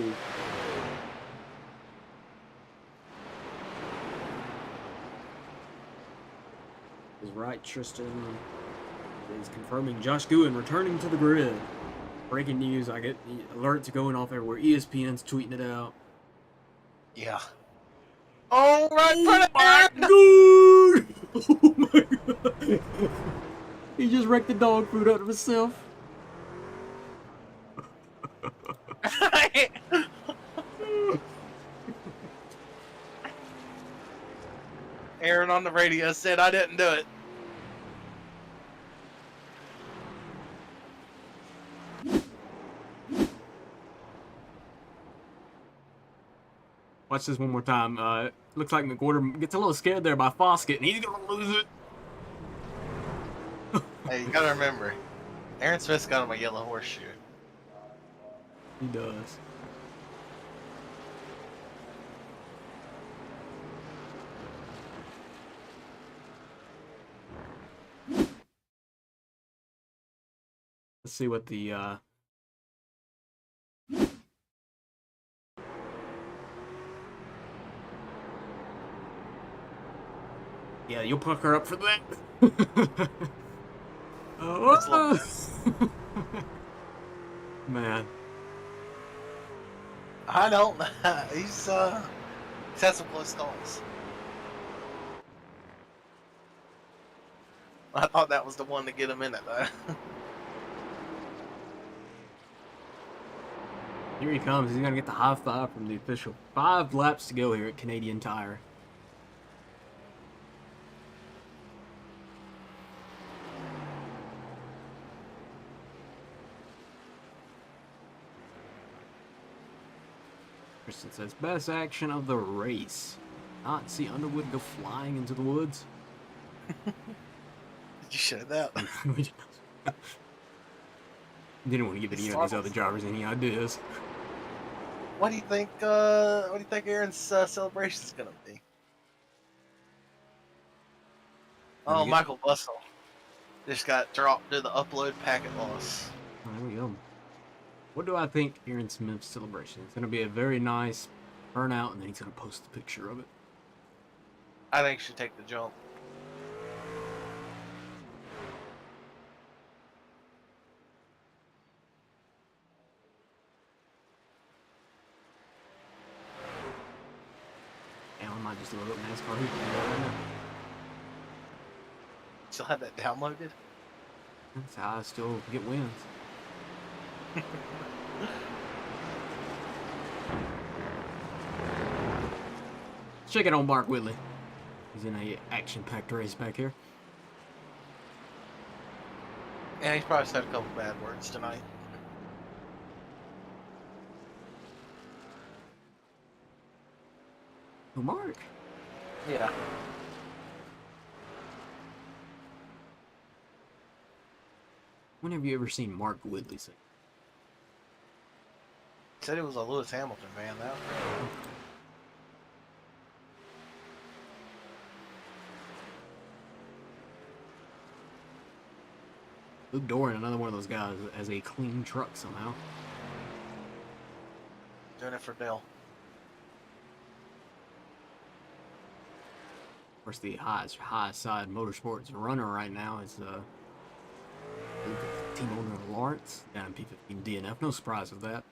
Is right, Tristan is confirming Josh Guin returning to the grid. Breaking news, I get the alerts going off everywhere. ESPN's tweeting it out. Yeah. Oh, right Oh my god! Oh my god! He just wrecked the dog food out of himself. Aaron on the radio said I didn't do it. Watch this one more time. Looks like McWhorter gets a little scared there by Foskett, and he's gonna lose it. Hey, you gotta remember, Aaron Smith's got him a yellow horseshoe. He does. Let's see what the yeah, you'll pucker up for that. Oh, man. I don't know. He's had some close calls. I thought that was the one to get him in it though. Here he comes. He's gonna get the high five from the official. 5 laps to go here at Canadian Tire. Kristen says, best action of the race. Not see Underwood go flying into the woods. Did you show that? Didn't want to give any of these other drivers any ideas. What do you think? What do you think Aaron's celebration is gonna be? Oh, Michael Bussell just got dropped to the upload packet loss. Oh, there we go. What do I think Aaron Smith's celebration? It's going to be a very nice burnout, and then he's going to post a picture of it. I think he should take the jump. I might just load up NASCAR Hoop right now. Still have that downloaded? That's how I still get wins. Let's check it on Mark Whitley. He's in a action-packed race back here. Yeah, he's probably said a couple bad words tonight. Oh, Mark. Yeah. When have you ever seen Mark Whitley sing? Said he was a Lewis Hamilton fan, though. Luke Doran, another one of those guys, has a clean truck somehow. Doing it for Dale. Of course, the high side Motorsports runner right now is team owner Lawrence down in P15 DNF. No surprise with that.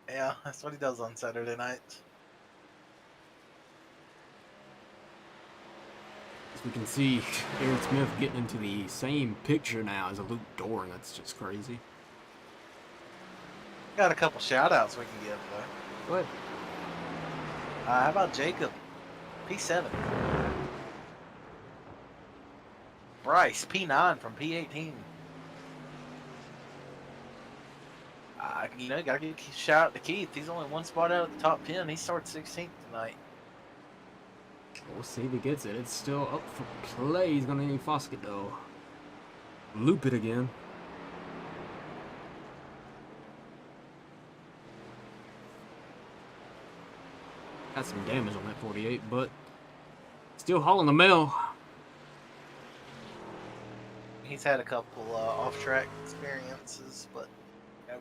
Yeah, that's what he does on Saturday nights. As we can see, Aaron Smith getting into the same picture now as a Luke Doran. That's just crazy. Got a couple shout outs we can give, though. What? How about Jacob? P7. Bryce, P9 from P18. You know, gotta give a shout out to Keith. He's only one spot out of the top 10. He starts 16th tonight. We'll see if he gets it. It's still up for play. He's gonna need Foskett though. Loop it again. Got some damage on that 48, but still hauling the mail. He's had a couple off-track experiences, but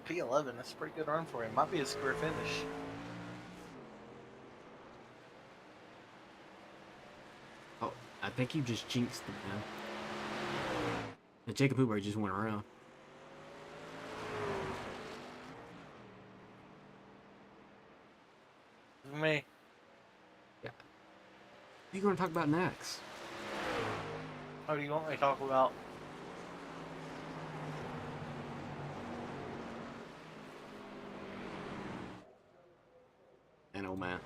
P11, that's a pretty good run for him. Might be his career finish. Oh, I think you just jinxed him, man. And Jacob Hoover just went around. Me. Yeah. What are you going to talk about next? What do you want me to talk about? And oh man,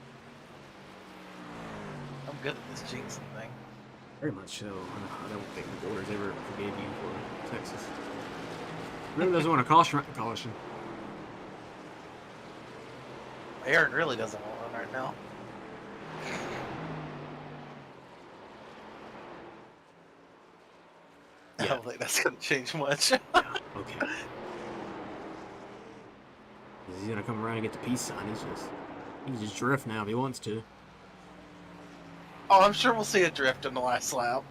I'm good at this jinxing thing. very much so. I don't think the Boarders ever forgave you for Texas. Really doesn't want a caution. Aaron really doesn't want one right now. I Yeah. don't think that's going to change much. Okay. He's gonna come around and get the peace sign. He can just drift now if he wants to. Oh, I'm sure we'll see a drift in the last lap.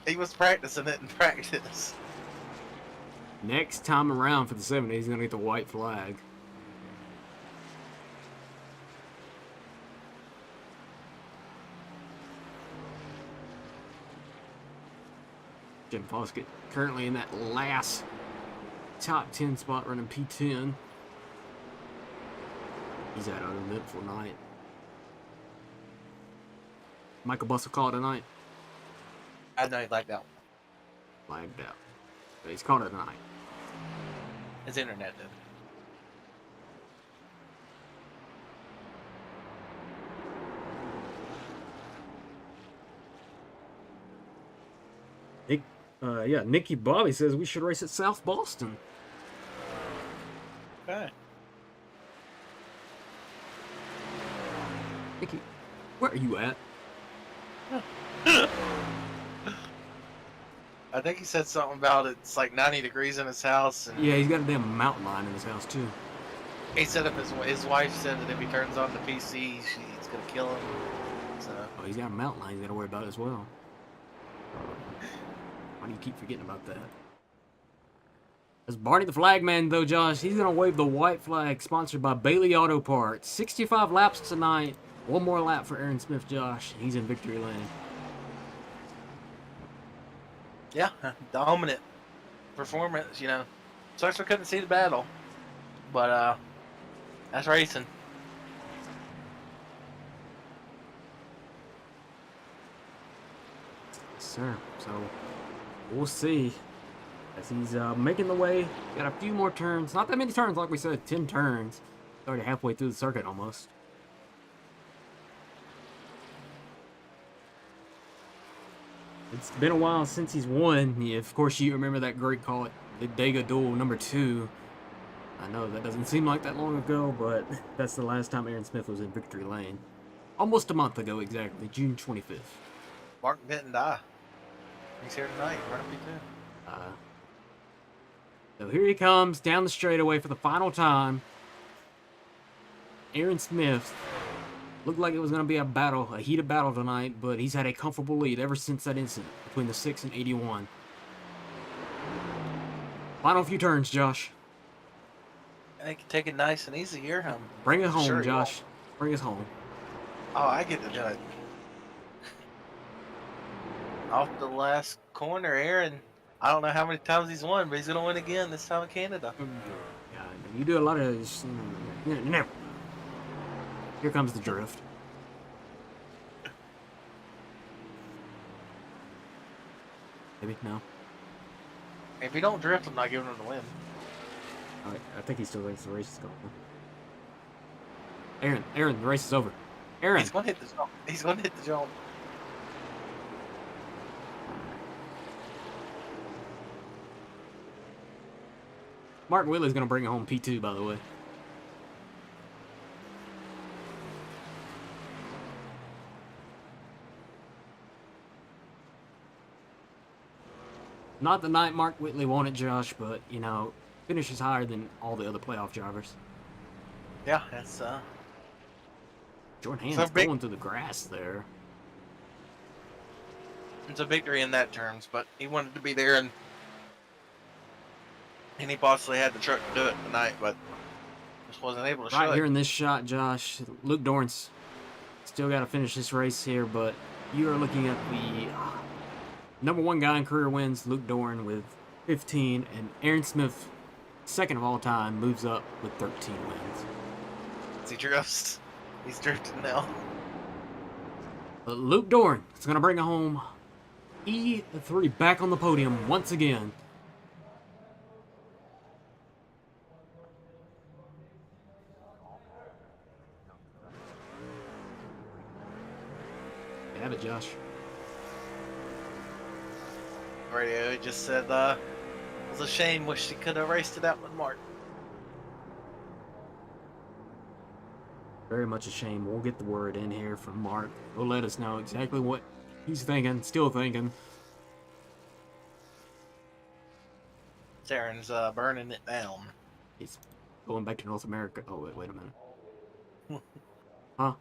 He was practicing it in practice. Next time around for the 70, he's gonna get the white flag. Jim Foskett currently in that last top 10 spot running P10. He's out on the for night. Michael Bussell called tonight. I know he'd like that one. Flagged out. But he's called it tonight. His internet did. Nicky Bobby says we should race at South Boston. Okay. Nicky, where are you at? I think he said something about it's like 90 degrees in his house. And Yeah, he's got a damn mountain lion in his house too. he said if his wife said that if he turns on the PC, she's going to kill him. So Oh, he's got a mountain lion he's got to worry about as well. Why do you keep forgetting about that? That's Barney the Flagman, though, Josh. He's going to wave the white flag, sponsored by Bailey Auto Parts. 65 laps tonight. One more lap for Aaron Smith, Josh. He's in victory lane. yeah, dominant performance. Sucks we couldn't see the battle, but that's racing. Yes, sir. So, we'll see. As he's making the way. Got a few more turns. Not that many turns, like we said. 10 turns. Already halfway through the circuit, almost. It's been a while since he's won. Yeah, of course, you remember that great call at the Dega Duel #2. I know that doesn't seem like that long ago, but that's the last time Aaron Smith was in victory lane. Almost a month ago, exactly. June 25th. Mark didn't die. He's here tonight, running P2. So here he comes down the straightaway for the final time. Aaron Smith. Looked like it was going to be a heated battle tonight, but he's had a comfortable lead ever since that incident between the 6 and 81. Final few turns, Josh. I think you take it nice and easy here. Bring it home, Sure, Josh. Bring us home. Oh, I get to do it. Off the last corner, Aaron. I don't know how many times he's won, but he's going to win again this time in Canada. Yeah, you do a lot of this. Never. Here comes the drift. Maybe? No? If you don't drift, I'm not giving him the win. Alright, I think he still thinks the race is going. Aaron, the race is over. Aaron! He's going to hit the jump. He's going to hit the jump. Mark Willey's going to bring it home P2, by the way. Not the night Mark Whitley won it, Josh, but, finishes higher than all the other playoff drivers. Yeah, that's Jordan Hand's So big- going through the grass there. It's a victory in that terms, but he wanted to be there, and he possibly had the truck to do it tonight, but just wasn't able to show Right here it. in this shot, Josh, Luke Dorrance still got to finish this race here, but you are looking at the number one guy in career wins, Luke Dorn, with 15, and Aaron Smith, second of all time, moves up with 13 wins. He drifts. He's drifting now. But Luke Dorn is going to bring it home. E3 back on the podium once again. You have it, Josh. Radio he just said, it was a shame, wish he could have raced it out with Mark. Very much a shame. We'll get the word in here from Mark. He'll let us know exactly what he's thinking, still thinking. Aaron's burning it down. He's going back to North America. Oh, wait a minute. Huh?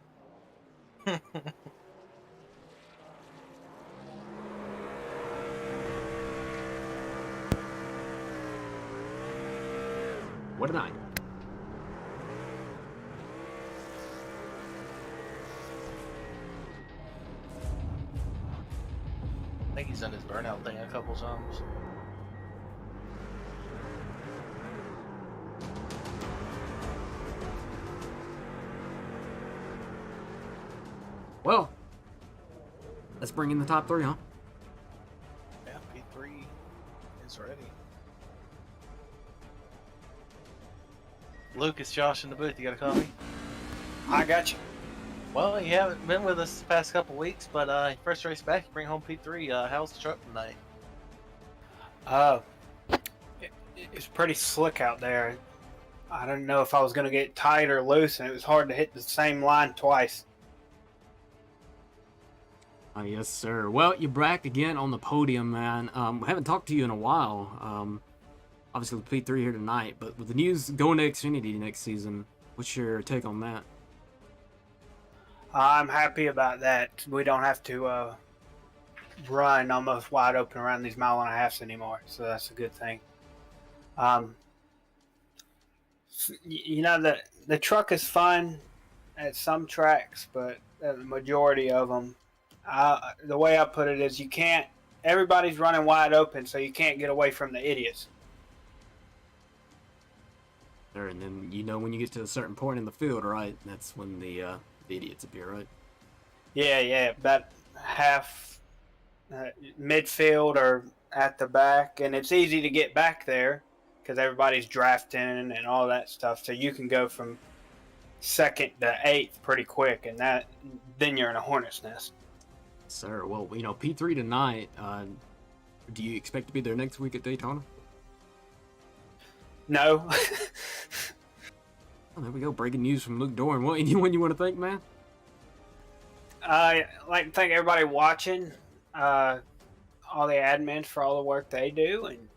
What a night. I think he's done his burnout thing a couple times. Well, let's bring in the top three, huh? Yeah, P3 is ready. Lucas, Josh in the booth, you got a copy? I got you. Well, you haven't been with us the past couple weeks, but first race back, you bring home P3. How's the truck tonight? It's pretty slick out there. I didn't know if I was going to get tight or loose, and it was hard to hit the same line twice. Yes, sir. Well, you're back again on the podium, man. We haven't talked to you in a while. Obviously, with P3 here tonight, but with the news going to Xfinity next season, what's your take on that? I'm happy about that. We don't have to run almost wide open around these mile-and-a-halfs anymore, so that's a good thing. You know, the truck is fun at some tracks, but the majority of them, the way I put it is everybody's running wide open, so you can't get away from the idiots. Sure, and then, when you get to a certain point in the field, right, that's when the idiots appear, right? Yeah, about half midfield or at the back, and it's easy to get back there because everybody's drafting and all that stuff, so you can go from second to eighth pretty quick, and then you're in a hornet's nest. Sir, well, P3 tonight, do you expect to be there next week at Daytona? No. Oh, there we go, breaking news from Luke Dorn. Well, anyone you want to thank, man? I like to thank everybody watching, all the admins for all the work they do, and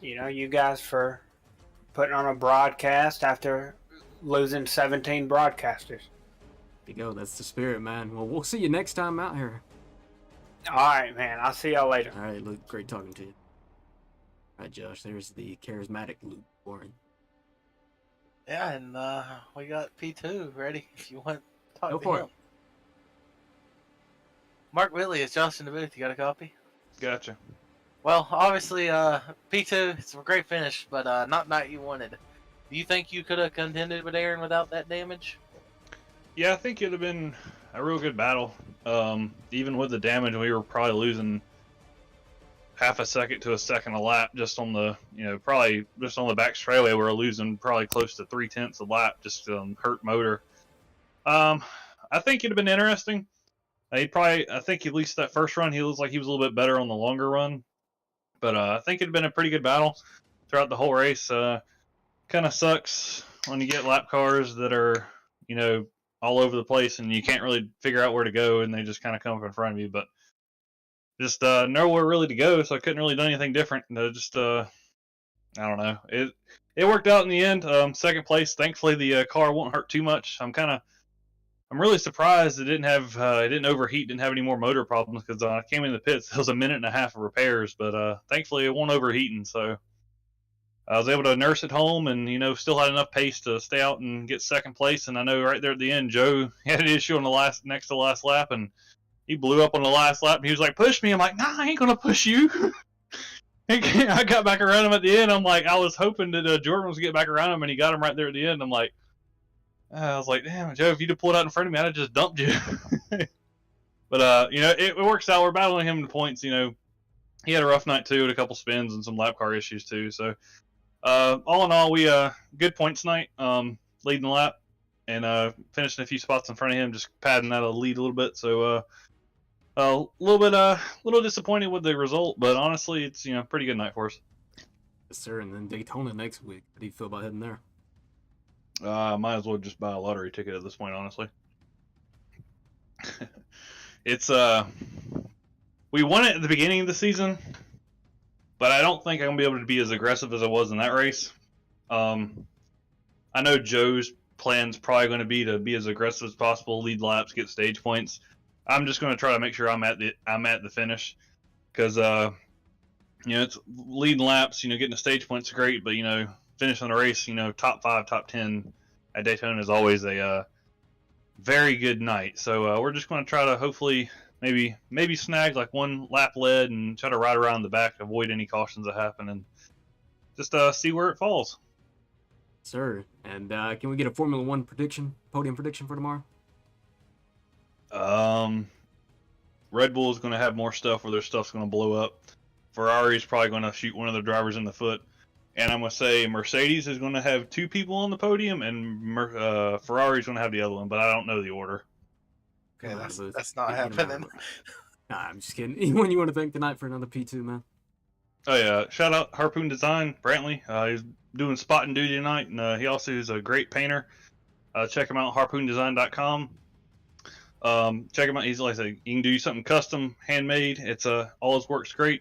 you guys for putting on a broadcast after losing 17 broadcasters. There you go, that's the spirit, man. Well, we'll see you next time out here. All right, man. I'll see y'all later. All right, Luke, great talking to you. All right, Josh, there's the charismatic Luke Dorn. Yeah, and we got P2 ready if you want to talk Go to for him. it. Mark Whitley is Josh in the booth. You got a copy? Gotcha. Well, obviously, P2, it's a great finish, but not night you wanted. Do you think you could have contended with Aaron without that damage? Yeah, I think it'd have been a real good battle. Even with the damage, we were probably losing half a second to a second a lap just on the, probably just on the back straightaway. We were losing probably close to 3/10 a lap, just hurt motor. I think it'd have been interesting. I think at least that first run, he looks like he was a little bit better on the longer run. But I think it'd been a pretty good battle throughout the whole race. Kind of sucks when you get lap cars that are, all over the place and you can't really figure out where to go and they just kind of come up in front of you. But just nowhere really to go, so I couldn't really do anything different. I don't know. It worked out in the end. Second place. Thankfully, the car won't hurt too much. I'm I'm really surprised it didn't overheat, didn't have any more motor problems, because I came in the pits, it was a minute and a half of repairs, but thankfully it wasn't overheating, so I was able to nurse it home, and still had enough pace to stay out and get second place. And I know right there at the end, Joe had an issue on the next to last lap, and he blew up on the last lap. And he was like, "Push me!" I'm like, "Nah, I ain't gonna push you." I got back around him at the end. I'm like, I was hoping that Jordan was get back around him, and he got him right there at the end. I'm like, I was like, "Damn, Joe, if you'd have pulled out in front of me, I'd have just dumped you." But it works out. We're battling him in points. He had a rough night too, with a couple spins and some lap car issues too. So. All in all, we good points tonight. Leading the lap and finishing a few spots in front of him, just padding out a lead a little bit. So a little disappointed with the result, but honestly, it's pretty good night for us. Yes, sir. And then Daytona next week. How do you feel about heading there? Might as well just buy a lottery ticket at this point, honestly. It's we won it at the beginning of the season. But I don't think I'm going to be able to be as aggressive as I was in that race. I know Joe's plan's probably going to be as aggressive as possible, lead laps, get stage points. I'm just going to try to make sure I'm at the finish, because it's leading laps. Getting the stage points is great, but finishing the race, top 5, top 10 at Daytona is always a very good night. So we're just going to try to hopefully. Maybe snag like one lap lead and try to ride around the back, avoid any cautions that happen, and just see where it falls. Sir, and can we get a Formula One podium prediction for tomorrow? Red Bull is going to have more stuff where their stuff's going to blow up. Ferrari's probably going to shoot one of their drivers in the foot, and I'm going to say Mercedes is going to have 2 people on the podium, and Ferrari's going to have the other one, but I don't know the order. Okay, that's not happening. Nah, I'm just kidding. Anyone you want to thank tonight for another P2, man? Oh yeah, shout out Harpoon Design, Brantley. He's doing spotting duty tonight, and he also is a great painter. Check him out, harpoondesign.com. Check him out. He's like I said, you can do something custom, handmade. It's all his work's great.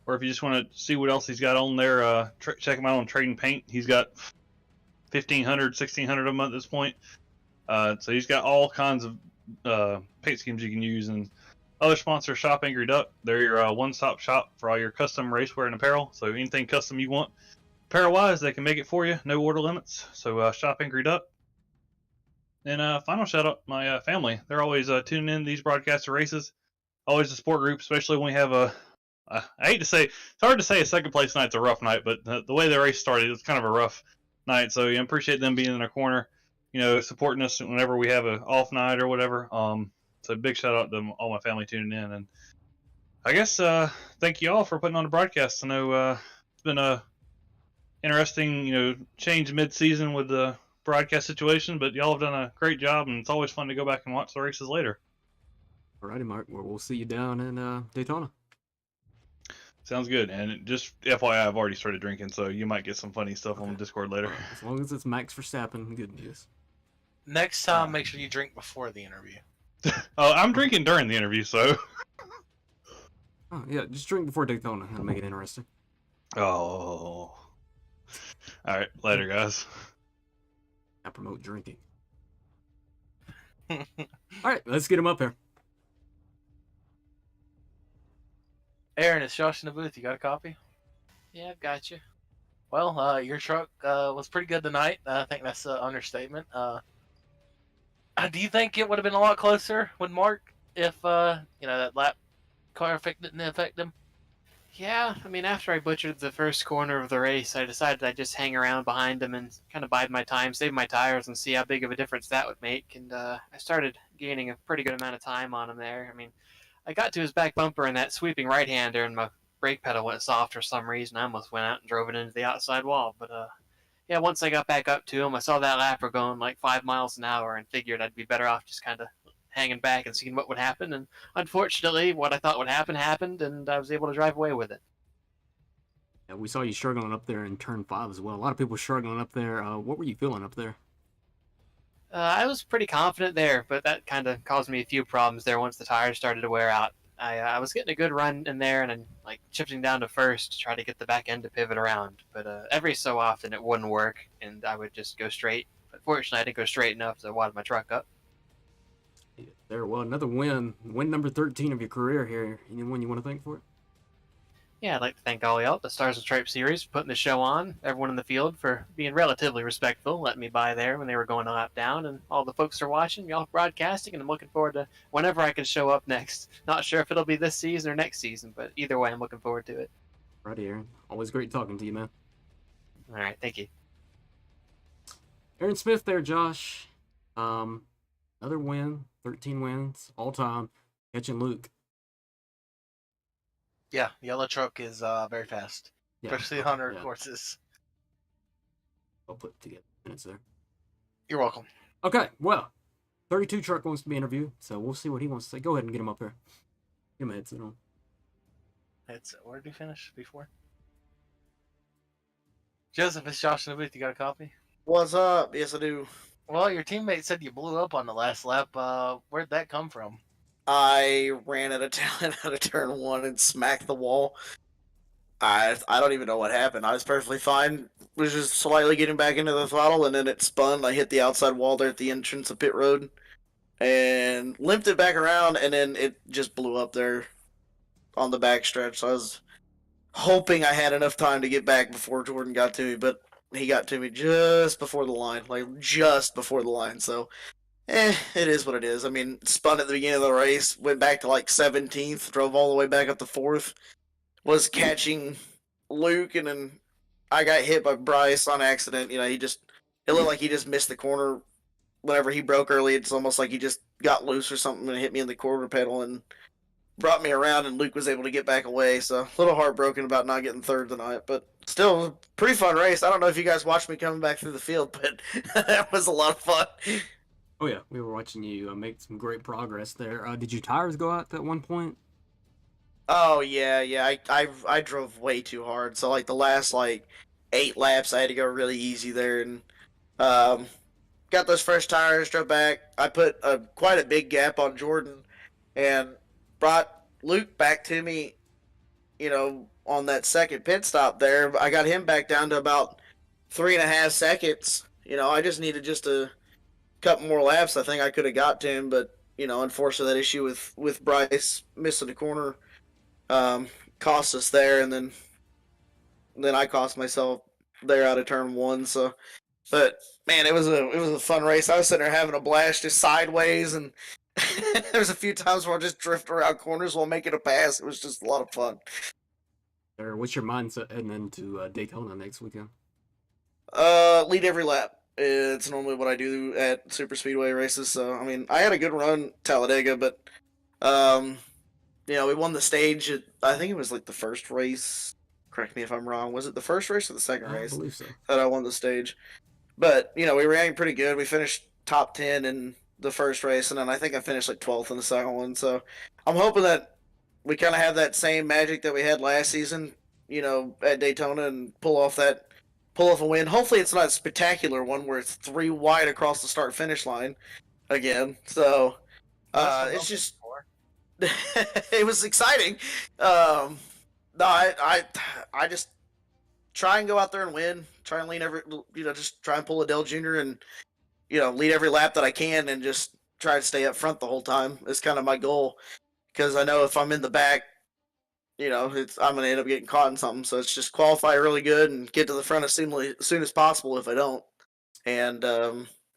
Or if you just want to see what else he's got on there, check him out on Trading Paint. He's got 1,500, 1,600 of them at this point. So he's got all kinds of paint schemes you can use. And other sponsor, Shop Angry Duck. They're your one-stop shop for all your custom racewear and apparel. So anything custom you want, apparel-wise, they can make it for you. No order limits. So Shop Angry Duck. And final shout out my family. They're always tuning in to these broadcasts of races. Always a support group, especially when we have I hate to say, it's hard to say a second place night's a rough night, but the way the race started, it's kind of a rough night. So I appreciate them being in our corner, supporting us whenever we have an off night or whatever. So big shout out to all my family tuning in. And I guess thank you all for putting on the broadcast. I know it's been a interesting, change mid-season with the broadcast situation, but y'all have done a great job, and it's always fun to go back and watch the races later. Alrighty, Mark. Well, we'll see you down in Daytona. Sounds good. And just FYI, I've already started drinking, so you might get some funny stuff on Discord later. As long as it's Max Verstappen, good news. Next time, make sure you drink before the interview. I'm drinking during the interview, so. Oh, yeah, just drink before Daytona. That'll make it interesting. Oh. Alright, later, guys. I promote drinking. Alright, let's get him up here. Aaron, it's Josh in the booth. You got a copy? Yeah, I've got you. Well, your truck was pretty good tonight. I think that's an understatement. Do you think it would have been a lot closer with Mark if that lap car effect didn't affect him? Yeah, I mean, after I butchered the first corner of the race, I decided I'd just hang around behind him and kind of bide my time, save my tires, and see how big of a difference that would make. And I started gaining a pretty good amount of time on him there. I mean, I got to his back bumper in that sweeping right-hander, and my brake pedal went soft for some reason. I almost went out and drove it into the outside wall. But yeah, once I got back up to him, I saw that lapper going like 5 miles an hour and figured I'd be better off just kind of hanging back and seeing what would happen. And unfortunately, what I thought would happen happened, and I was able to drive away with it. Yeah, we saw you struggling up there in turn 5 as well. A lot of people struggling up there. What were you feeling up there? I was pretty confident there, but that kind of caused me a few problems there once the tires started to wear out. I was getting a good run in there and like shifting down to first to try to get the back end to pivot around. But every so often it wouldn't work, and I would just go straight. But fortunately, I didn't go straight enough to wad my truck up. There, well, another win number 13 of your career here. Anyone you want to thank for it? Yeah, I'd like to thank all y'all at the Stars and Stripes series for putting the show on, everyone in the field for being relatively respectful, letting me by there when they were going a lap down, and all the folks who are watching, y'all broadcasting, and I'm looking forward to whenever I can show up next. Not sure if it'll be this season or next season, but either way, I'm looking forward to it. Right here. Always great talking to you, man. All right, thank you. Aaron Smith there, Josh. Another win, 13 wins, all time, catching Luke. Yeah, yellow truck is very fast, Yeah, especially on road yeah. courses. I'll put together minutes there. You're welcome. Okay, well, 32 truck wants to be interviewed, so we'll see what he wants to say. Go ahead and get him up here. Get him a headset on. Where did we finish before? Joseph, it's Josh in the booth. You got a copy? What's up? Yes, I do. Well, your teammate said you blew up on the last lap. Where'd that come from? I ran out of talent out of turn one and smacked the wall. I don't even know what happened. I was perfectly fine. Was just slightly getting back into the throttle, and then it spun. I hit the outside wall there at the entrance of pit road, and limped it back around, and then it just blew up there on the back stretch. So I was hoping I had enough time to get back before Jordan got to me, but he got to me just before the line, like just before the line. So, it is what it is. I mean, spun at the beginning of the race, went back to like 17th, drove all the way back up to 4th, was catching Luke, and then I got hit by Bryce on accident. It looked like he just missed the corner. Whenever he broke early, it's almost like he just got loose or something and hit me in the quarter pedal and brought me around, and Luke was able to get back away. So a little heartbroken about not getting third tonight, but still pretty fun race. I don't know if you guys watched me coming back through the field, but that was a lot of fun. Oh, yeah, we were watching you make some great progress there. Did your tires go out at one point? Oh yeah. I drove way too hard. So like the last 8 laps, I had to go really easy there, and got those fresh tires, drove back. I put quite a big gap on Jordan, and brought Luke back to me. On that second pit stop there, I got him back down to about 3.5 seconds. I just needed just a couple more laps. I think I could have got to him, but unfortunately, that issue with Bryce missing the corner cost us there, and then I cost myself there out of turn one. So, but man, it was a fun race. I was sitting there having a blast, just sideways, and there's a few times where I just drift around corners while making a pass. It was just a lot of fun. What's your mindset heading into Daytona next weekend? Lead every lap. It's normally what I do at super speedway races. So I mean, I had a good run Talladega, but we won the stage at, I think it was like the first race. Correct me if I'm wrong. Was it the first race or the second race? I believe so. That I won the stage. But we ran pretty good. We finished top 10 in the first race, and then I think I finished like 12th in the second one. So I'm hoping that we kind of have that same magic that we had last season, at Daytona, and pull off a win. Hopefully it's not a spectacular one where it's 3 wide across the start finish line again. So it's just it was exciting. No, I just try and go out there and win. Try and lead just try and pull a Dell Jr. and lead every lap that I can, and just try to stay up front the whole time. Is kind of my goal, because I know if I'm in the back, I'm going to end up getting caught in something. So it's just qualify really good and get to the front as soon as possible if I don't, and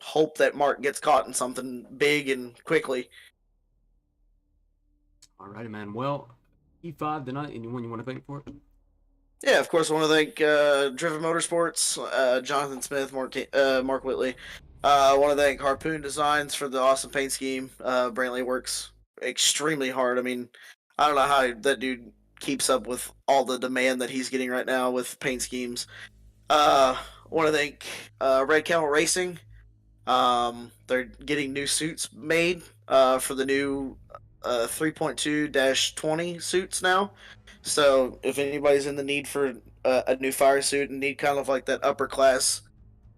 hope that Mark gets caught in something big and quickly. All righty, man. Well, E5 tonight. Anyone you want to thank for it? Yeah, of course, I want to thank Driven Motorsports, Jonathan Smith, Mark Whitley. I want to thank Harpoon Designs for the awesome paint scheme. Brantley works extremely hard. I mean, I don't know how that dude keeps up with all the demand that he's getting right now with paint schemes. I want to thank Red Camel Racing. They're getting new suits made for the new 3.2-20 suits now. So if anybody's in the need for a new fire suit and need kind of like that upper class,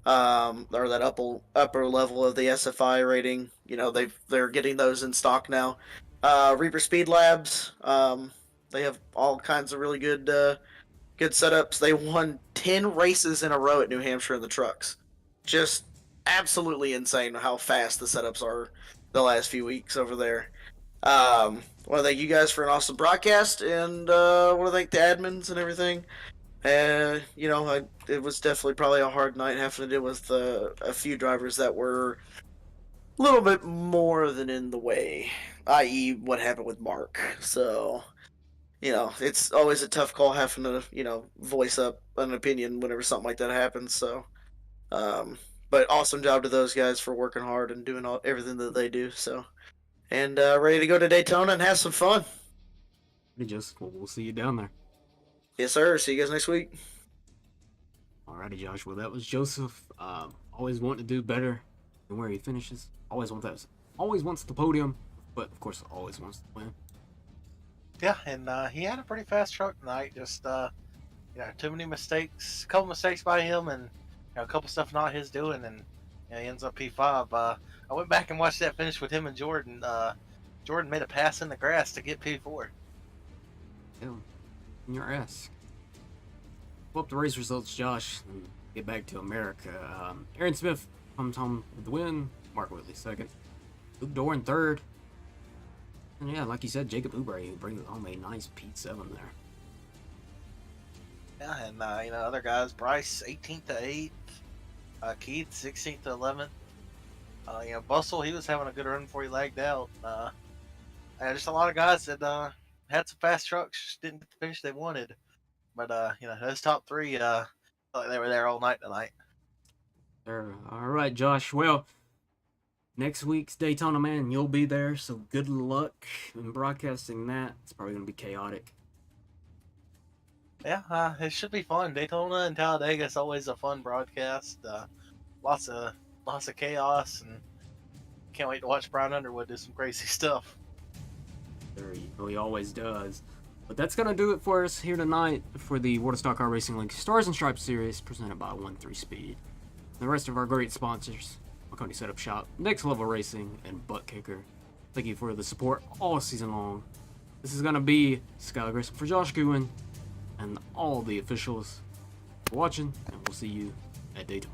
or that upper level of the SFI rating, they're getting those in stock now. Reaper Speed Labs, they have all kinds of really good setups. They won 10 races in a row at New Hampshire in the trucks. Just absolutely insane how fast the setups are. the last few weeks over there. Want to thank you guys for an awesome broadcast, and want to thank the admins and everything. It was definitely probably a hard night having to deal with a few drivers that were a little bit more than in the way, i.e., what happened with Mark. So, it's always a tough call having to, voice up an opinion whenever something like that happens. So, but awesome job to those guys for working hard and doing everything that they do. So, and ready to go to Daytona and have some fun. We'll see you down there. Yes, sir. See you guys next week. Alrighty, Josh. Well, that was Joseph. Always wanting to do better than where he finishes. Always wants the podium, but of course, always wants to win. Yeah, and he had a pretty fast truck tonight. Just too many mistakes, a couple mistakes by him, and a couple stuff not his doing, and he ends up P5. I went back and watched that finish with him and Jordan. Jordan made a pass in the grass to get P4. Yeah, in your ass. Pull up the race results, Josh, and get back to America. Aaron Smith comes home with the win. Mark Whitley second. Luke Dorn third. And yeah, like you said, Jacob Oubre brings home a nice P7 there. Yeah, and other guys, Bryce 18th to 8th, Keith 16th to 11th. Bustle, he was having a good run before he lagged out. Just a lot of guys that had some fast trucks, just didn't get the finish they wanted. But those top three, felt like they were there all night tonight. All right, Josh. Well, next week's Daytona, man, you'll be there, so good luck in broadcasting that. It's probably going to be chaotic. Yeah, it should be fun. Daytona and Talladega is always a fun broadcast. Lots of chaos, and can't wait to watch Brian Underwood do some crazy stuff. He always does. But that's going to do it for us here tonight for the World of Stock Car Racing League Stars and Stripes Series presented by 1-3 Speed. The rest of our great sponsors, Maconi Setup Shop, Next Level Racing, and ButtKicker. Thank you for the support all season long. This is going to be Skylar Grissom for Josh Goodwin and all the officials for watching, and we'll see you at Daytona.